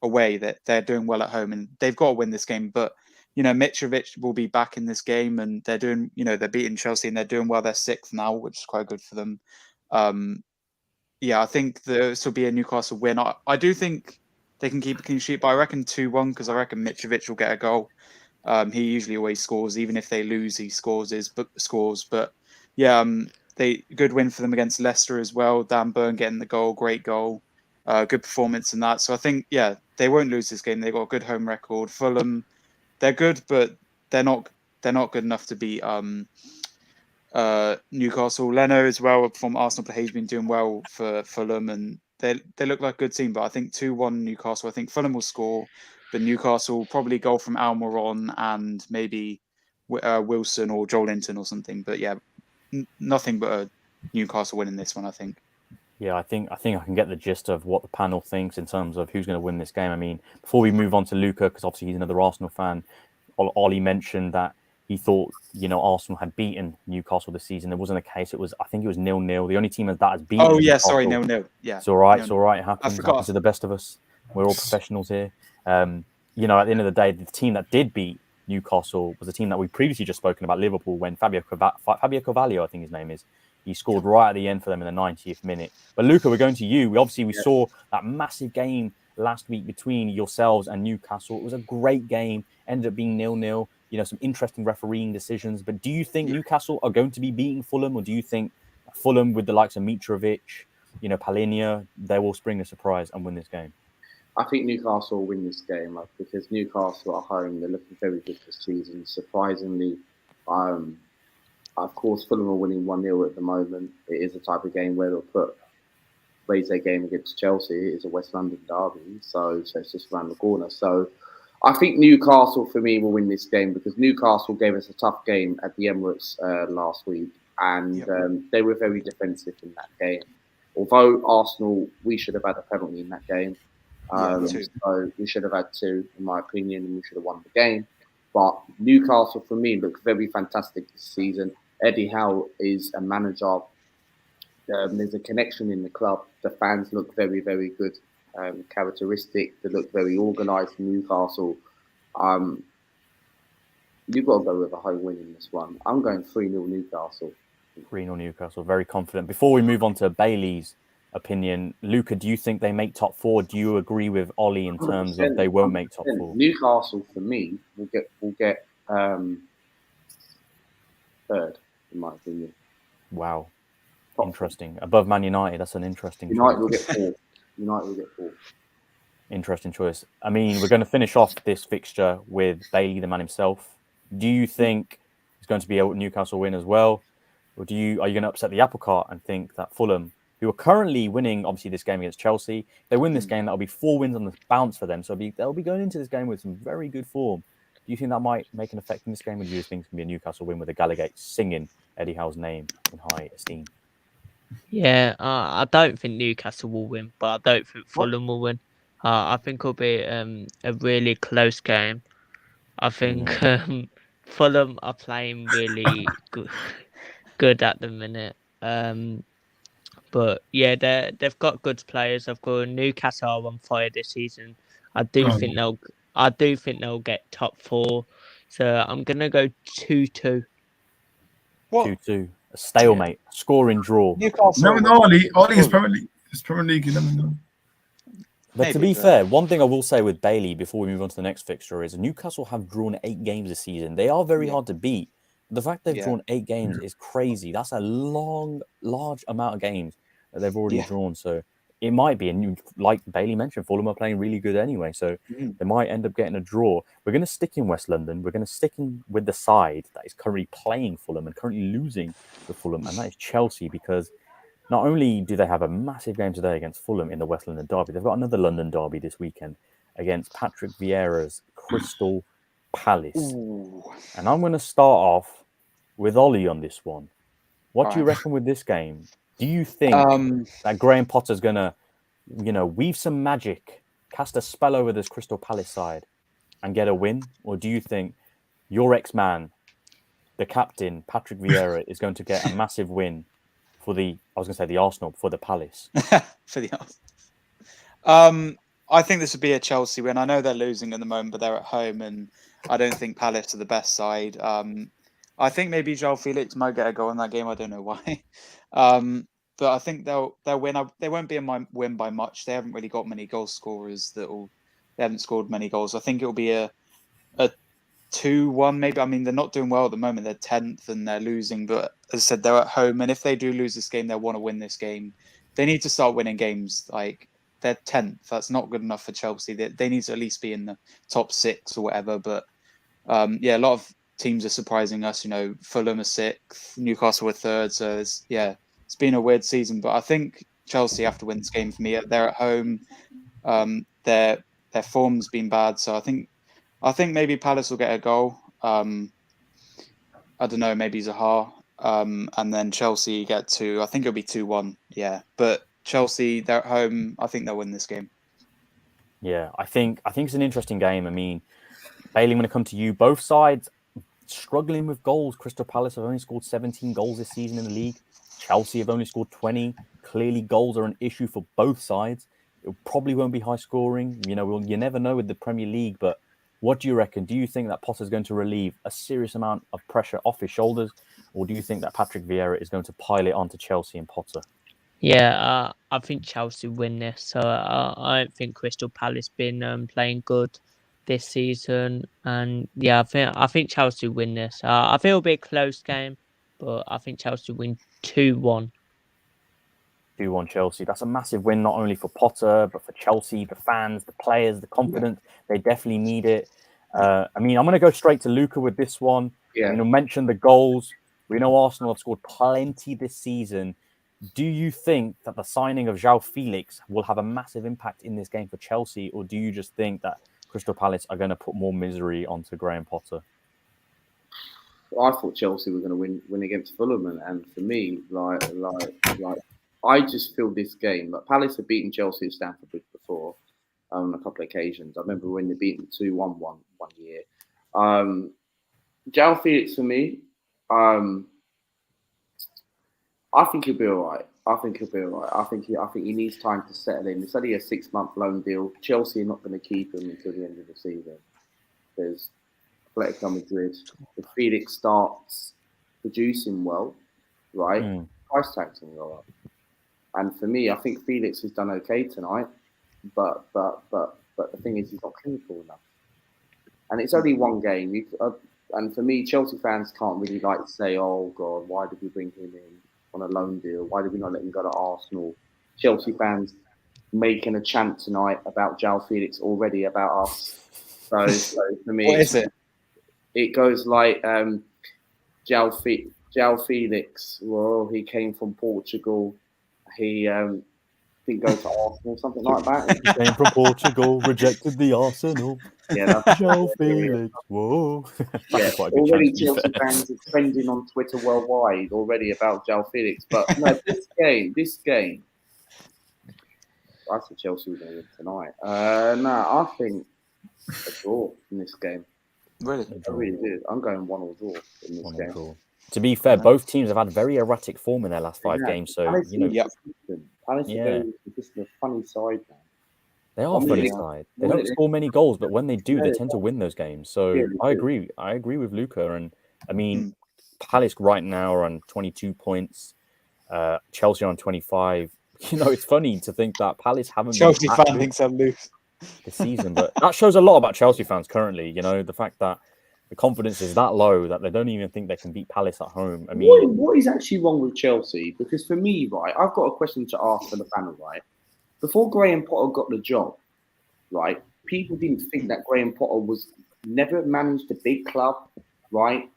away that they're doing well at home and they've got to win this game. But you know, Mitrovic will be back in this game, and they're doing. You know, they're beating Chelsea and they're doing well. They're sixth now, which is quite good for them. Yeah, I think this will be a Newcastle win. I do think they can keep a clean sheet, but I reckon 2-1 because I reckon Mitrovic will get a goal. He usually always scores, even if they lose, he scores. But yeah, they good win for them against Leicester as well. Dan Burn getting the goal, great goal, good performance in that. So I think they won't lose this game. They got a good home record. Fulham, they're good, but they're not good enough to beat Newcastle. Leno as well from Arsenal, but he's been doing well for Fulham, and they look like a good team. But I think 2-1 Newcastle. I think Fulham will score, but Newcastle will probably goal from Almiron and maybe Wilson or Joel Linton or something. But yeah, nothing but a Newcastle win in this one, I think. Yeah, I think I can get the gist of what the panel thinks in terms of who's going to win this game. I mean, before we move on to Luca, because obviously he's another Arsenal fan, Ollie mentioned that he thought, Arsenal had beaten Newcastle this season. It wasn't the case. I think it was 0-0. The only team that has beaten. Oh yeah, Newcastle. sorry, 0-0. Yeah, it's all right. 0-0. It's all right. It happens. I forgot. It happens to the best of us. We're all professionals here. At the end of the day, the team that did beat Newcastle was a team that we previously just spoken about, Liverpool, when Fabio Carvalho, I think his name is. He scored right at the end for them in the 90th minute. But Luca, we're going to you. We saw that massive game last week between yourselves and Newcastle. It was a great game. Ended up being 0-0. Some interesting refereeing decisions. But do you think Newcastle are going to be beating Fulham, or do you think Fulham, with the likes of Mitrovic, Palhinha, they will spring a surprise and win this game? I think Newcastle will win this game because Newcastle at home, they're looking very good this season. Surprisingly, of course, Fulham are winning 1-0 at the moment. It is a type of game where they'll raise their game against Chelsea. It is a West London derby, so it's just around the corner. So I think Newcastle, for me, will win this game because Newcastle gave us a tough game at the Emirates last week, and they were very defensive in that game. Although Arsenal, we should have had a penalty in that game. So we should have had 2, in my opinion, and we should have won the game. But Newcastle, for me, look very fantastic this season. Eddie Howe is a manager. There's a connection in the club. The fans look very, very good. Characteristic. They look very organised in Newcastle. You've got to go with a home win in this one. I'm going 3-0 Newcastle. 3-0 Newcastle, very confident. Before we move on to Bailey's opinion, Luca, do you think they make top 4? Do you agree with Ollie in terms of they won't make top 4? Newcastle, for me, will get 3rd, in my opinion. Wow. Interesting. Above Man United, that's an interesting United choice. United will get 4. Interesting choice. I mean, we're going to finish off this fixture with Bailey, the man himself. Do you think it's going to be a Newcastle win as well? Or are you going to upset the apple cart and think that Fulham, who are currently winning, obviously, this game against Chelsea, if they win this game, that'll be 4 wins on the bounce for them. So they'll be going into this game with some very good form. Do you think that might make an effect in this game, or do you think it's going to be a Newcastle win with the Gallagher singing Eddie Howe's name in high esteem? Yeah, I don't think Newcastle will win, but I don't think Fulham will win. I think it'll be a really close game. I think Fulham are playing really good at the minute. But yeah, they've got good players. I've got Newcastle are on fire this season. I do think they'll get top 4. So I'm gonna go 2-2. 2-2. A stalemate. Scoring draw. Newcastle. No, Ollie is Premier League. You never know. But to be fair, one thing I will say with Bailey before we move on to the next fixture is Newcastle have drawn 8 games this season. They are very hard to beat. The fact they've drawn 8 games is crazy. That's a large amount of games that they've already drawn. So it might be, and like Bailey mentioned, Fulham are playing really good anyway. So they might end up getting a draw. We're going to stick in West London. We're going to stick in with the side that is currently playing Fulham and currently losing to Fulham, and that is Chelsea, because not only do they have a massive game today against Fulham in the West London derby, they've got another London derby this weekend against Patrick Vieira's Crystal Palace. Ooh. And I'm going to start off with Ollie on this one. What do you reckon with this game? Do you think that Graham Potter's going to, weave some magic, cast a spell over this Crystal Palace side and get a win? Or do you think your ex-man, the captain, Patrick Vieira, is going to get a massive win for the Arsenal, for the Palace? For the Arsenal. I think this would be a Chelsea win. I know they're losing at the moment, but they're at home, and I don't think Palace are the best side. I think maybe João Felix might get a goal in that game. I don't know why. But I think they'll win. They won't be a win by much. They haven't really got many goal scorers they haven't scored many goals. I think it'll be a 2-1 maybe. I mean, they're not doing well at the moment. They're 10th and they're losing. But as I said, they're at home. And if they do lose this game, they'll want to win this game. They need to start winning games. Like, they're 10th. That's not good enough for Chelsea. They need to at least be in the top 6 or whatever. But a lot of teams are surprising us. Fulham are 6th, Newcastle are 3rd. So it's been a weird season. But I think Chelsea have to win this game for me. They're at home. Their form's been bad. So I think maybe Palace will get a goal. I don't know, maybe Zaha. And then Chelsea get 2. I think it'll be 2-1. Yeah, but Chelsea, they're at home. I think they'll win this game. Yeah, I think it's an interesting game. I mean, Bailey, I'm going to come to you. Both sides struggling with goals. Crystal Palace have only scored 17 goals this season in the league. Chelsea have only scored 20. Clearly, goals are an issue for both sides. It probably won't be high scoring. You never know with the Premier League, but what do you reckon? Do you think that Potter's going to relieve a serious amount of pressure off his shoulders, or do you think that Patrick Vieira is going to pile it onto Chelsea and Potter? Yeah, I think Chelsea win this. So I don't think Crystal Palace been playing good this season, and I think Chelsea win this. I think it'll be a close game, but I think Chelsea win 2-1. 2-1 Chelsea. That's a massive win, not only for Potter, but for Chelsea, the fans, the players, the confidence. They definitely need it. I mean, I'm going to go straight to Luca with this one. Yeah. You know, mention the goals. We know Arsenal have scored plenty this season. Do you think that the signing of João Felix will have a massive impact in this game for Chelsea, or do you just think that Crystal Palace are going to put more misery onto Graham Potter? I thought Chelsea were going to win against Fulham, and for me, I just feel this game. Like Palace have beaten Chelsea at Stamford Bridge before on a couple of occasions. I remember when they beat them 2-1 one year. João Felix for me, I think he'll be all right. I think he needs time to settle in. It's only a 6-month loan deal. Chelsea are not going to keep him until the end of the season. There's Atletico Madrid. If Felix starts producing well, right, price tags will go up. And for me, I think Felix has done okay tonight, but the thing is, he's not clinical enough. And it's only one game. And for me, Chelsea fans can't really say, "Oh God, why did we bring him in on a loan deal? Why did we not let him go to Arsenal?" Chelsea fans making a chant tonight about João Felix already about us. So for me, what is it? It goes like João Felix. Well, he came from Portugal. He didn't go to Arsenal, something like that. He came from Portugal, rejected the Arsenal. Yeah, João Felix. Whoa. Yeah, already Chelsea fans are trending on Twitter worldwide already about João Felix. But no, this game, I think Chelsea will win tonight. No, I think a draw in this game. Really? I really do. I'm going 1-1 draw in this game. Draw. To be fair, both teams have had very erratic form in their last 5 games. So, Palace you know, Palace are just a funny side now. They are a funny side. They don't score many goals, but when they do, they tend to win those games. So I agree. I agree with Luca. And I mean, Palace right now are on 22 points. Chelsea on 25. You know, it's funny to think that Palace haven't Chelsea been fan thinks they'll lose this season, but that shows a lot about Chelsea fans currently. You know, the fact that the confidence is that low that they don't even think they can beat Palace at home. I mean, what is actually wrong with Chelsea? Because for me, right, I've got a question to ask for the panel, right? Before Graham Potter got the job, right, people didn't think that Graham Potter was never managed a big club, right?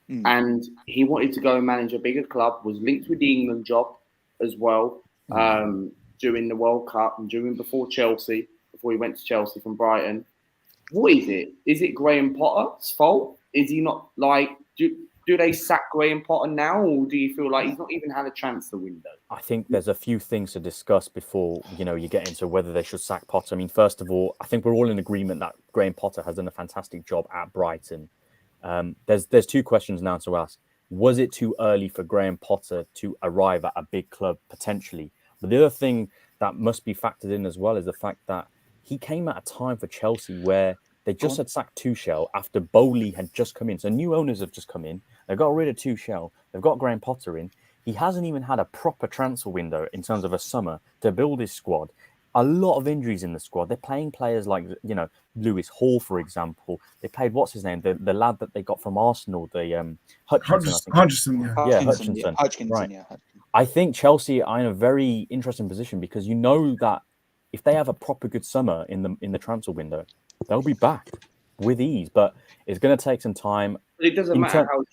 And he wanted to go and manage a bigger club, was linked with the England job as well during the World Cup and before Chelsea, before he went to Chelsea from Brighton. What is it? Is it Graham Potter's fault? Is he not do they sack Graham Potter now, or do you feel like he's not even had a transfer window? I think there's a few things to discuss before, you know, you get into whether they should sack Potter. I mean, first of all, I think we're all in agreement that Graham Potter has done a fantastic job at Brighton. There's 2 questions now to ask. Was it too early for Graham Potter to arrive at a big club potentially? But the other thing that must be factored in as well is the fact that he came at a time for Chelsea where they just had sacked Tuchel after Bowley had just come in. So new owners have just come in. They've got rid of Tuchel. They've got Graham Potter in. He hasn't even had a proper transfer window in terms of a summer to build his squad. A lot of injuries in the squad. They're playing players like, you know, Lewis Hall, for example. They played, what's his name? The lad that they got from Arsenal, the Hutchinson. Hutchinson. Hutchinson. Right. I think Chelsea are in a very interesting position because you know that if they have a proper good summer in the transfer window, they'll be back with ease. But it's going to take some time. But it doesn't matter how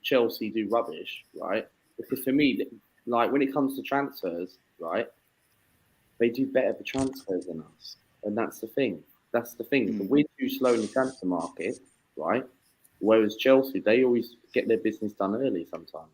Chelsea do rubbish, right? Because for me, like when it comes to transfers, right, they do better for transfers than us, and that's the thing. We're too slow in the transfer market, right? Whereas Chelsea, they always get their business done early sometimes.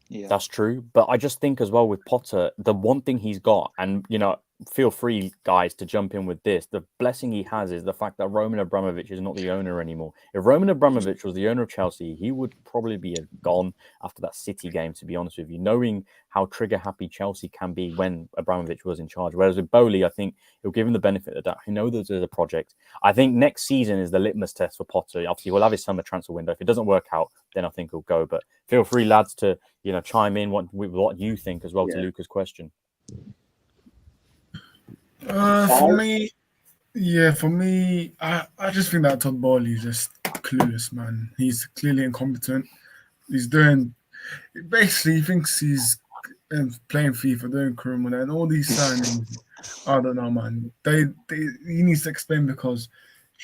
Yeah, that's true. But I just think as well with Potter, the one thing he's got, and you know, feel free guys to jump in with this. The blessing he has is the fact that Roman Abramovich is not the owner anymore. If Roman Abramovich was the owner of Chelsea, he would probably be gone after that City game, to be honest with you, knowing how trigger happy Chelsea can be when Abramovich was in charge. Whereas with Bowley, I think he'll give him the benefit of the doubt. He knows there's a project. I think next season is the litmus test for Potter. Obviously, he'll have his summer transfer window. If it doesn't work out, then I think he'll go. But feel free, lads, to chime in what you think as well to Luca's question. For me, I just think that Todd Bowley is just clueless, man. He's clearly incompetent. He's doing basically he thinks he's and playing FIFA, doing criminal, and all these signings. I don't know, man. He needs to explain because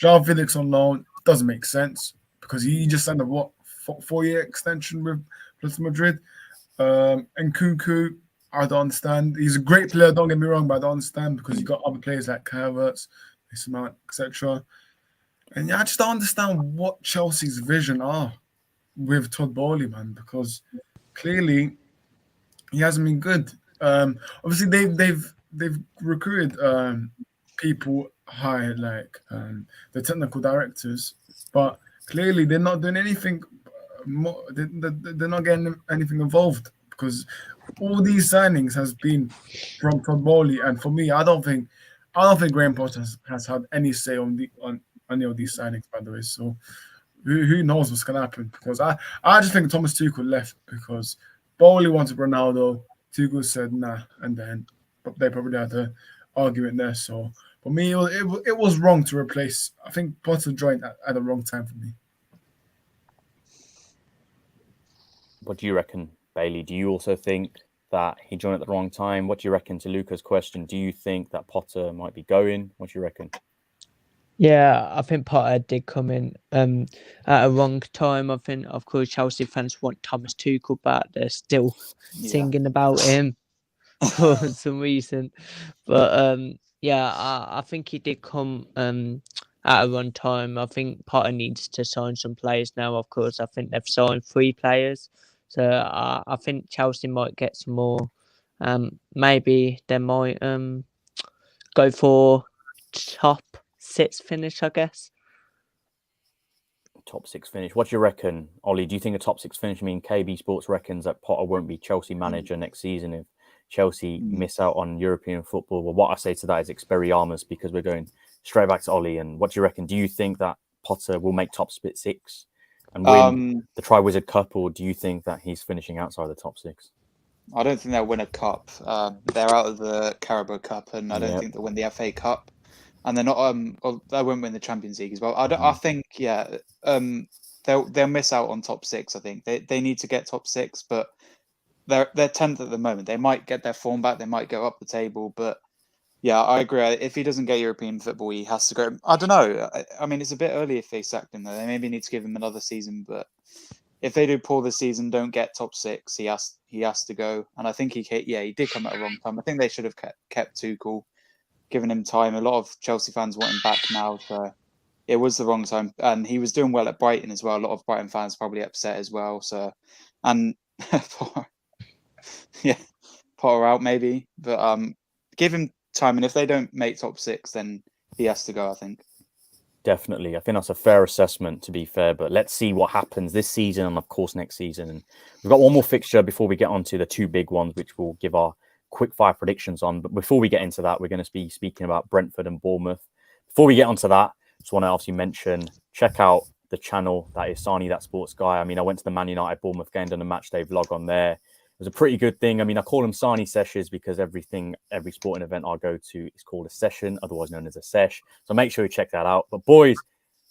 João Felix on loan doesn't make sense because he just signed a 4-year extension with Atletico Madrid. And Kunku, I don't understand. He's a great player, don't get me wrong, but I don't understand because you got other players like Havertz, Mason Mount, etc. And yeah, I just don't understand what Chelsea's vision are with Todd Bowley, man, because clearly he hasn't been good. Obviously they've recruited people high like the technical directors, but clearly they're not doing anything more. They're not getting anything involved because all these signings has been from Bowley, and for me, I don't think Graham Potter has had any say on any of these signings. By the way, so who knows what's gonna happen? Because I just think Thomas Tuchel left because Bowley wanted Ronaldo. Tuchel said nah, and then they probably had an argument there. So for me, it was wrong to replace. I think Potter joined at the wrong time for me. What do you reckon, Bailey? Do you also think that he joined at the wrong time? What do you reckon to Luca's question? Do you think that Potter might be going? What do you reckon? Yeah, I think Potter did come in at a wrong time. I think, of course, Chelsea fans want Thomas Tuchel back. They're still singing about him for some reason. But yeah, I think he did come at a wrong time. I think Potter needs to sign some players now. Of course, I think they've signed 3 players, so I think Chelsea might get some more. Maybe they might go for top 6 finish, I guess. Top 6 finish. What do you reckon, Ollie? Do you think a top 6 finish? I mean, KB Sports reckons that Potter won't be Chelsea manager next season if Chelsea miss out on European football. Well, what I say to that is Expelliarmus, because we're going straight back to Ollie. And what do you reckon? Do you think that Potter will make top 6 and win the Tri-Wizard Cup, or do you think that he's finishing outside the top 6? I don't think they'll win a cup. They're out of the Carabao Cup, and I don't think they'll win the FA Cup. And they're not. Or they won't win the Champions League as well. I think. They'll miss out on top 6. I think they need to get top 6, but they're 10th at the moment. They might get their form back. They might go up the table, but yeah, I agree. If he doesn't get European football, he has to go. I don't know. I mean, it's a bit early if they sacked him though. They maybe need to give him another season, but if they do poor this season, don't get top 6, he has to go. And I think he did come at a wrong time. I think they should have kept Tuchel, given him time. A lot of Chelsea fans want him back now, so it was the wrong time. And he was doing well at Brighton as well. A lot of Brighton fans probably upset as well. So, and Potter out maybe, but give him time. And if they don't make top 6, then he has to go, I think. Definitely. I think that's a fair assessment, to be fair. But let's see what happens this season and, of course, next season. And we've got one more fixture before we get on to the 2 big ones, which we'll give our quick fire predictions on. But before we get into that, we're going to be speaking about Brentford and Bournemouth. Before we get onto that, just want to obviously mention, check out the channel that is Sani, That Sports Guy. I mean, I went to the Man United Bournemouth game, done a match day vlog on there. It was a pretty good thing. I mean, I call them Sani sessions because every sporting event I go to is called a session, otherwise known as a sesh. So make sure you check that out. But boys,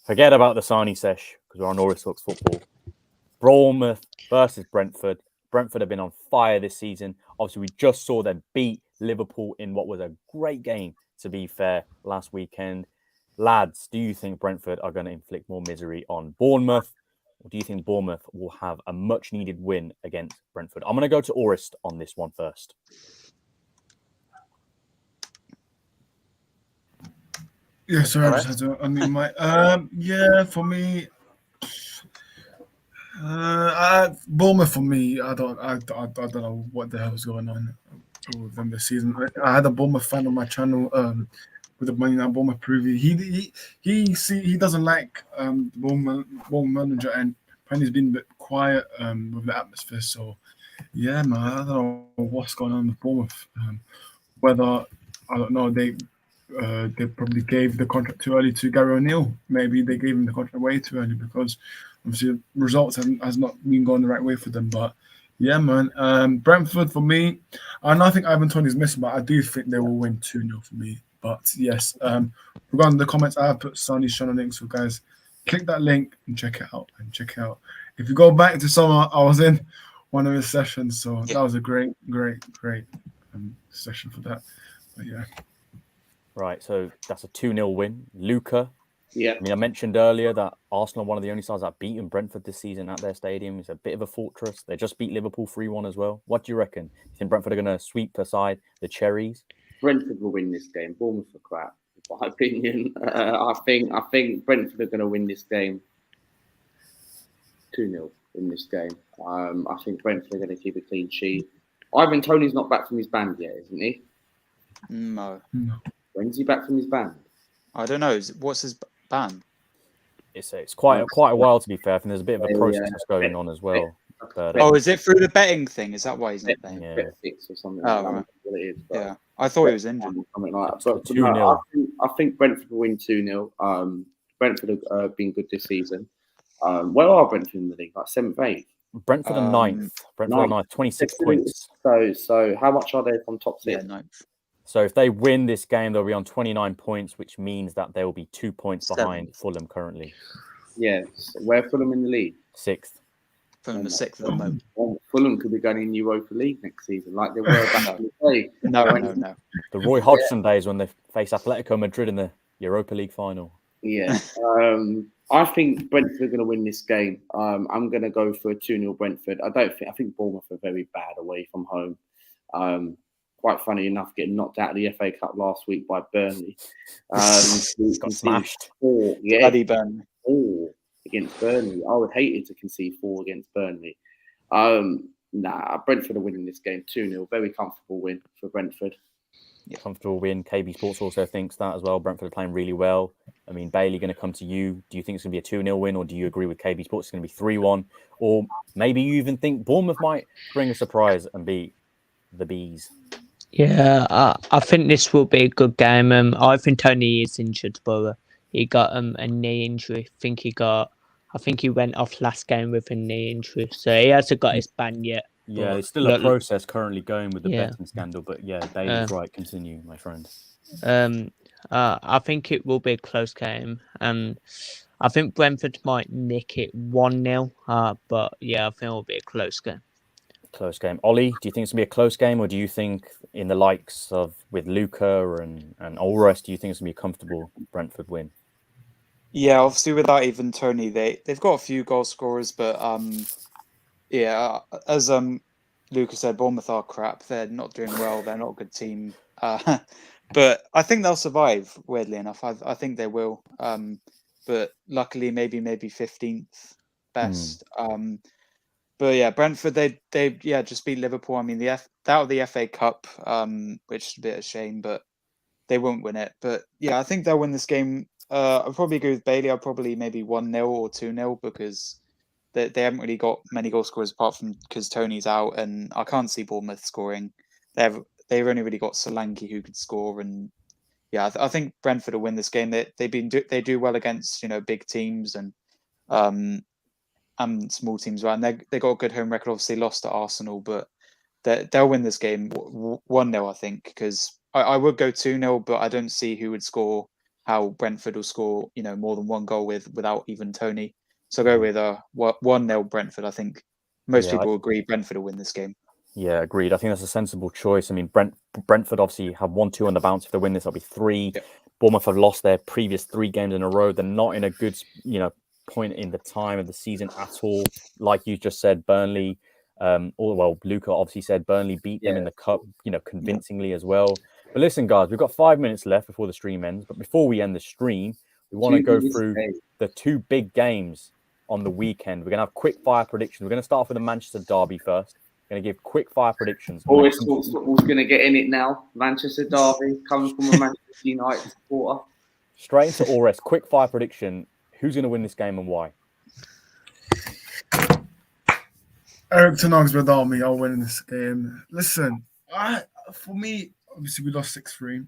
forget about the Sani sesh because we're on Norris Talks Football. Bournemouth versus Brentford. Brentford have been on fire this season. Obviously, we just saw them beat Liverpool in what was a great game, to be fair, last weekend. Lads, do you think Brentford are going to inflict more misery on Bournemouth? Or do you think Bournemouth will have a much-needed win against Brentford? I'm going to go to Orist on this one first. Yeah, sorry, I just had to unmute my. Yeah, for me, Bournemouth for me. I don't know what the hell is going on with them this season. I had a Bournemouth fan on my channel. With the Man United Bournemouth preview, he doesn't like the Bournemouth manager, and apparently he's been a bit quiet with the atmosphere. So yeah, man, I don't know what's going on with Bournemouth. Whether I don't know, they probably gave the contract too early to Gary O'Neill. Maybe they gave him the contract way too early because obviously results has not been going the right way for them. But yeah, man, Brentford for me, I don't think Ivan Toney's missing, but I do think they will win 2-0 for me. But yes, regarding the comments, I have put Sonny's channel link, so guys, click that link and check it out. If you go back to summer, I was in one of his sessions. So Yeah. that was a great session for that. But yeah. Right, so that's a 2-0 win. Luca, Yeah. I mean, I mentioned earlier that Arsenal are one of the only sides that have beaten Brentford this season at their stadium. It's a bit of a fortress. They just beat Liverpool 3-1 as well. What do you reckon? You think Brentford are going to sweep aside the Cherries? Brentford will win this game. Bournemouth are crap, in my opinion. I think Brentford are going to win this game 2-0 in this game. I think Brentford are going to keep a clean sheet. Ivan Toney's not back from his band yet, isn't he? No, When's he back from his band? I don't know. What's his ban? It's quite a while, to be fair. I think there's a bit of a process that's going on as well. But, Oh, is it through the betting thing? Is that why he's not playing? yeah. Bet6 or something. Oh, like that. right. What it is, but Yeah, I thought he was injured. something like that. So But 2-0. no, I think Brentford will win 2-0. Brentford have been good this season. Where are Brentford in the league? Like 7th, 8th? Brentford are ninth. Brentford are ninth, 26 points. So how much are they from top 6? Yeah, ninth. So if they win this game, they'll be on 29 points, which means that they will be 2 points behind Seventh. Fulham currently. Yes. Where are Fulham in the league? 6th. From the 6th at the moment. Well, Fulham could be going in Europa League next season, like they were back in the day. No. The Roy Hodgson days when they face Atletico Madrid in the Europa League final. Yeah. I think Brentford are going to win this game. I'm going to go for a 2-0 Brentford. I think Bournemouth are very bad away from home. Quite funny enough, getting knocked out of the FA Cup last week by Burnley. Got smashed. 4, yeah, Bloody Ben. 4 against Burnley. I would hate it to concede 4 against Burnley. Brentford are winning this game 2-0. Very comfortable win for Brentford. Comfortable win. KB Sports also thinks that as well. Brentford are playing really well. I mean, Bailey going to come to you. Do you think it's going to be a 2-0 win, or do you agree with KB Sports it's going to be 3-1? Or maybe you even think Bournemouth might bring a surprise and beat the Bees? Yeah, I think this will be a good game. I think Tony is injured, but he got a knee injury. I think he went off last game with a knee injury, so he hasn't got his ban yet. Yeah, there's still a process currently going with the betting scandal, but yeah, Bailey's right. Continue, my friend. I think it will be a close game, and I think Brentford might nick it 1-0. But yeah, I think it will be a close game. Close game. Ollie, do you think it's going to be a close game, or do you think in the likes of with Luca and Ulrich, do you think it's going to be a comfortable Brentford win? Yeah, obviously without even Tony, they've got a few goal scorers, but yeah, as Lucas said, Bournemouth are crap. They're not doing well. They're not a good team. But I think they'll survive. Weirdly enough, I think they will. But luckily, maybe 15th best. But yeah, Brentford they just beat Liverpool. I mean, out of the FA Cup, which is a bit of a shame, but they won't win it. But yeah, I think they'll win this game. I'll probably agree with Bailey. I'll probably maybe 1-0 or 2-0 because they haven't really got many goal scorers apart from because Tony's out, and I can't see Bournemouth scoring. They've only really got Solanke who could score, and yeah, I think Brentford will win this game. They do well against big teams and small teams, right? And they got a good home record. Obviously, lost to Arsenal, but they'll win this game 1-0, I think, because I would go 2-0, but I don't see who would score. How Brentford will score, more than one goal without even Tony. So go with 1-0 Brentford. I think most people agree Brentford will win this game. Yeah, agreed. I think that's a sensible choice. I mean, Brentford obviously have 1-2 on the bounce. If they win this, that'll be 3. Yep. Bournemouth have lost their previous 3 games in a row. They're not in a good, point in the time of the season at all. Like you just said, Burnley. Luca obviously said Burnley beat them in the cup, convincingly as well. But listen, guys, we've got 5 minutes left before the stream ends. But before we end the stream, we want to go through the 2 big games on the weekend. We're going to have quick fire predictions. We're going to start off with the Manchester derby first. Going to give quick fire predictions. Always thought football's going to get in it now. Manchester derby, coming from a Manchester United supporter. Straight into Ores. Quick fire prediction. Who's going to win this game and why? Eric Ten Hag's with Army. I'll win this game. Listen, for me, obviously we lost 6-3.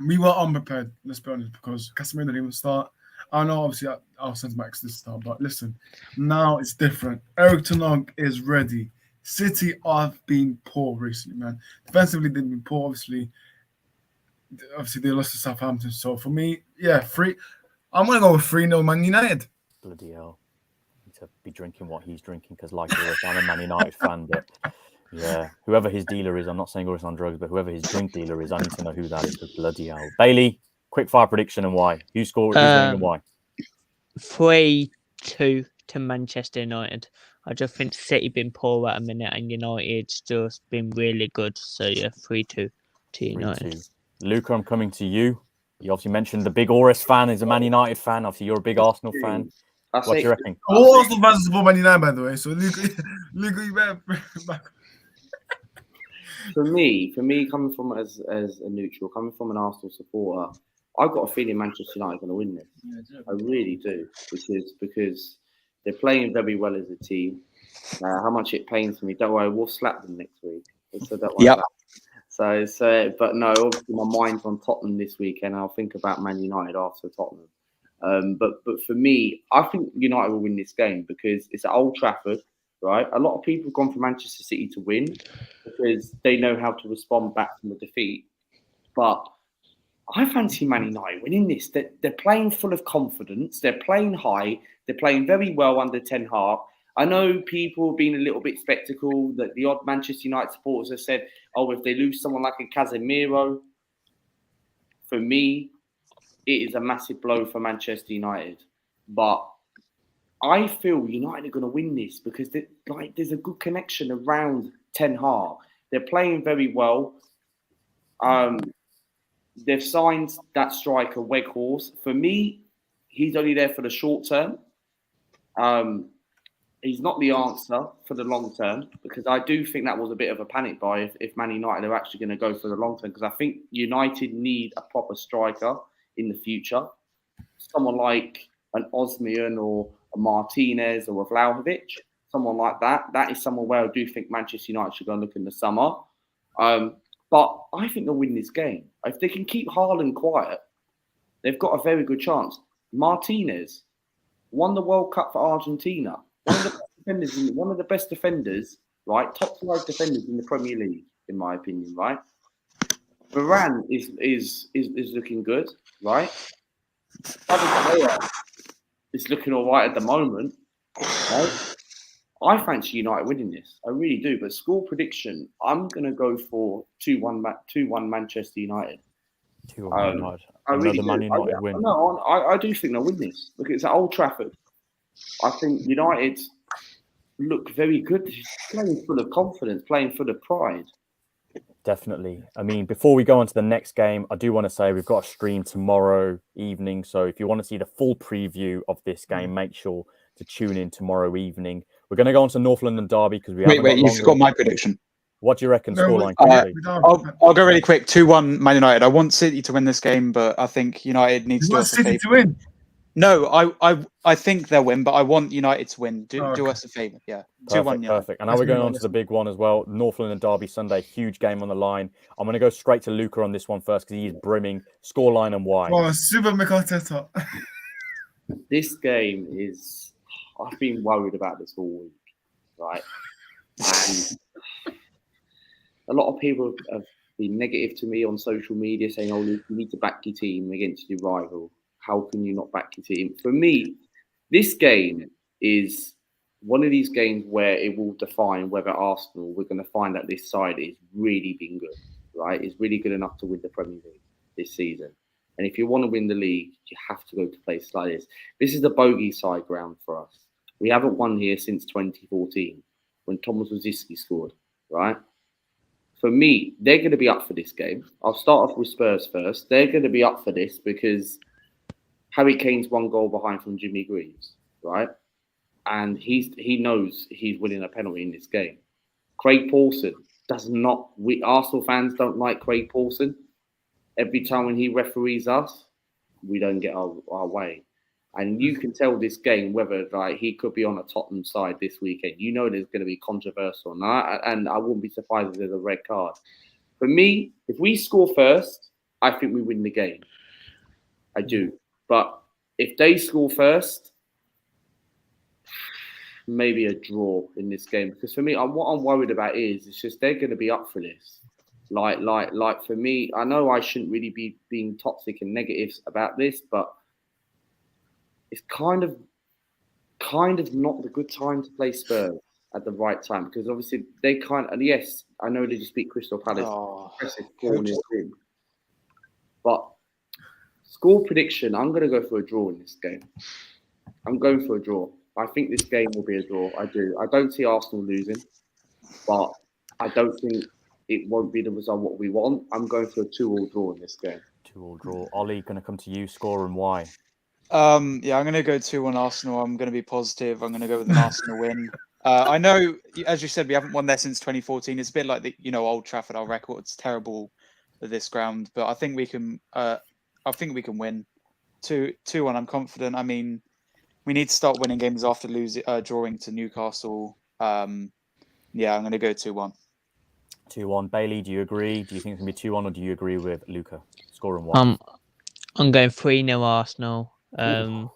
We were unprepared, let's be honest, because Casemiro didn't even start. I know, obviously, our centre backs did start, but listen, now it's different. Eric Ten Hag is ready. City have been poor recently, man. Defensively, they've been poor, obviously. Obviously, they lost to Southampton. So for me, 3. I'm going to go with 3-0 Man United. Bloody hell. to be drinking what he's drinking because, like Ulrich, I'm a Man United fan. But yeah, whoever his dealer is, I'm not saying Ulrich's on drugs, but whoever his drink dealer is, I need to know who that is. Because bloody hell, Bailey, quick fire prediction and why? Who scored? Who's winning and why? 3-2 to Manchester United. I just think City been poor at a minute and United's just been really good. So yeah, 3-2 to United. 3-2. Luca, I'm coming to you. You obviously mentioned the big Oris fan is a Man United fan. Obviously, you're a big Arsenal fan. What do you reckon? All Arsenal fans support Man United, by the way. So Luca, you better back. For me, coming from as a neutral, coming from an Arsenal supporter, I've got a feeling Manchester United are going to win this. Yeah, I really do, because they're playing very well as a team. How much it pains me. Don't worry, we'll slap them next week. So don't worry. Yep. So, but no, obviously my mind's on Tottenham this weekend. I'll think about Man United after Tottenham. But for me, I think United will win this game because it's at Old Trafford, right? A lot of people have gone for Manchester City to win because they know how to respond back from the defeat. But I fancy Man United winning this. They're playing full of confidence. They're playing high. They're playing very well under Ten Hag. I know people have been a little bit sceptical that the odd Manchester United supporters have said, oh, if they lose someone like a Casemiro, for me, it is a massive blow for Manchester United. But I feel United are going to win this because there's a good connection around Ten Hag. They're playing very well. They've signed that striker, Weghorst. For me, he's only there for the short term. He's not the answer for the long term because I do think that was a bit of a panic buy if Man United are actually going to go for the long term because I think United need a proper striker in the future. Someone like an Osmian or a Martinez or a Vlahovic, someone like that. That is someone where I do think Manchester United should go and look in the summer. But I think they'll win this game. If they can keep Haaland quiet, they've got a very good chance. Martinez won the World Cup for Argentina. One of the best defenders, right? Top 5 defenders in the Premier League, in my opinion, right? Varane is looking good, right? It's looking all right at the moment, right? I fancy United winning this. I really do. But score prediction, I'm going to go for 2-1 Manchester United. 2-1 United. I really Man United win. No, I do think they'll win this because it's at Old Trafford. I think United look very good. Playing full of confidence, playing full of pride. Definitely. I mean, before we go on to the next game, I do want to say we've got a stream tomorrow evening. So if you want to see the full preview of this game, make sure to tune in tomorrow evening. We're going to go on to North London Derby because we wait, you forgot my prediction. What do you reckon scoreline? I'll go really quick. 2-1 Man United. I want City to win this game, but I think United needs to. City to win. No, I think they'll win, but I want United to win. Do us a favour, yeah. 2-1. Perfect. And now we're going on to the big one as well. North London Derby Sunday, huge game on the line. I'm going to go straight to Luca on this one first because he's brimming. Scoreline and why? Oh, Super Mikateta. This game is. I've been worried about this all week, right? And a lot of people have been negative to me on social media saying, oh, you need to back your team against your rival. How can you not back your team? For me, this game is one of these games where it will define whether Arsenal, we're going to find that this side is really been good, right? It's really good enough to win the Premier League this season. And if you want to win the league, you have to go to places like this. This is the bogey side ground for us. We haven't won here since 2014 when Thomas Rosicky scored, right? For me, they're going to be up for this game. I'll start off with Spurs first. They're going to be up for this because Harry Kane's 1 goal behind from Jimmy Greaves, right? And he knows he's winning a penalty in this game. Craig Pawson does not. We Arsenal fans don't like Craig Pawson. Every time when he referees us, we don't get our way. And you can tell this game whether like he could be on a Tottenham side this weekend. You know there's going to be controversial, and I wouldn't be surprised if there's a red card. For me, if we score first, I think we win the game. I do. But if they score first, maybe a draw in this game. Because for me, what I'm worried about is it's just they're going to be up for this. Like for me, I know I shouldn't really be being toxic and negative about this, but it's kind of kind of not the good time to play Spurs at the right time because obviously they can't. And yes, I know they just beat Crystal Palace, impressive 4-0 win. But score prediction, I'm going to go for a draw in this game. I'm going for a draw. I think this game will be a draw. I do. I don't see Arsenal losing, but I don't think it won't be the result what we want. I'm going for a 2-2 draw in this game. 2-2 draw. Ollie, going to come to you. Score and why? I'm going to go 2-1 Arsenal. I'm going to be positive. I'm going to go with an Arsenal win. I know, as you said, we haven't won there since 2014. It's a bit like Old Trafford. Our record's terrible at this ground, but I think we can. I think we can win 2-1. I'm confident. I mean, we need to start winning games after drawing to Newcastle. I'm going to go 2-1. 2-1. Bailey, do you agree? Do you think it's going to be 2-1 or do you agree with Luca? Score and why? I'm going 3-0 Arsenal. Come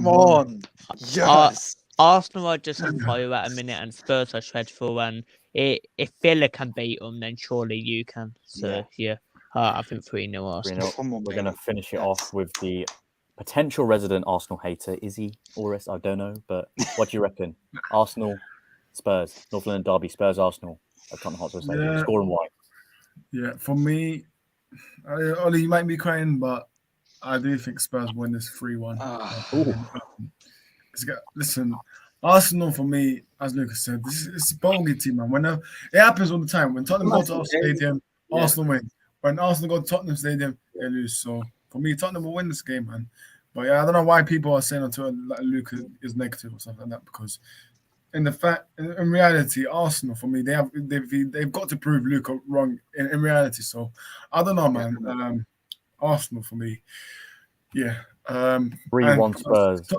on. Yes. Arsenal are just on fire at a minute and Spurs are dreadful. And if Villa can beat them, then surely you can. So, I think 3-0 Arsenal. 3-0. We're going to finish it off with the potential resident Arsenal hater. Is he, Oris? I don't know. But what do you reckon? Arsenal, Spurs, North London Derby, Spurs, Arsenal at Tottenham Hotspur Stadium. Score and why? Yeah, for me, Ollie, you might be crying, but I do think Spurs win this 3-1. Listen, Arsenal for me, as Lucas said, it's a bogey team, man. When it happens all the time. When Tottenham go to our stadium, Arsenal win. When Arsenal go to Tottenham Stadium, they lose. So for me, Tottenham will win this game, man. But I don't know why people are saying on Twitter that Lucas is negative or something like that because in reality, Arsenal for me, they've got to prove Luca wrong in reality. So I don't know, man. Arsenal for me, 3-1 Spurs.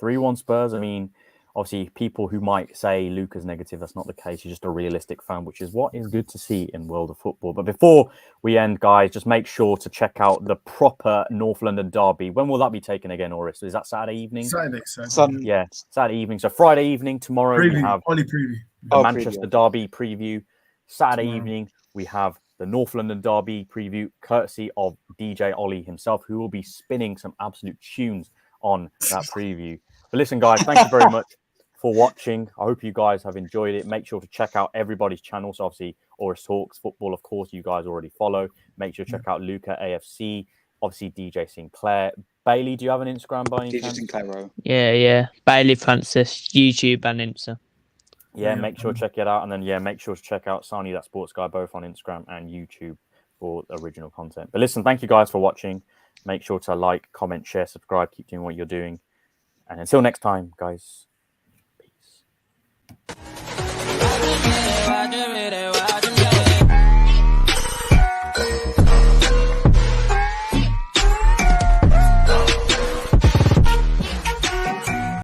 3-1 Spurs. I mean, obviously, people who might say Luca's negative, that's not the case. He's just a realistic fan, which is what is good to see in world of football. But before we end, guys, just make sure to check out the proper North London derby. When will that be taken again, Oris? Is that Saturday evening? Saturday. Saturday evening. So Friday evening, tomorrow we have preview. The Manchester derby preview. Saturday evening, we have the North London derby preview, courtesy of DJ Ollie himself, who will be spinning some absolute tunes on that preview. But listen, guys, thank you very much for watching. I hope you guys have enjoyed it. Make sure to check out everybody's channels. Obviously, Oris Talks Football, of course, you guys already follow. Make sure to check out Luca AFC. Obviously, DJ Sinclair. Bailey, do you have an Instagram by any chance? DJ Sinclair Row. Yeah. Bailey Francis, YouTube and Insta. Make sure to check it out. And then, make sure to check out Sani, that sports guy, both on Instagram and YouTube for original content. But listen, thank you guys for watching. Make sure to like, comment, share, subscribe, keep doing what you're doing. And until next time, guys, peace.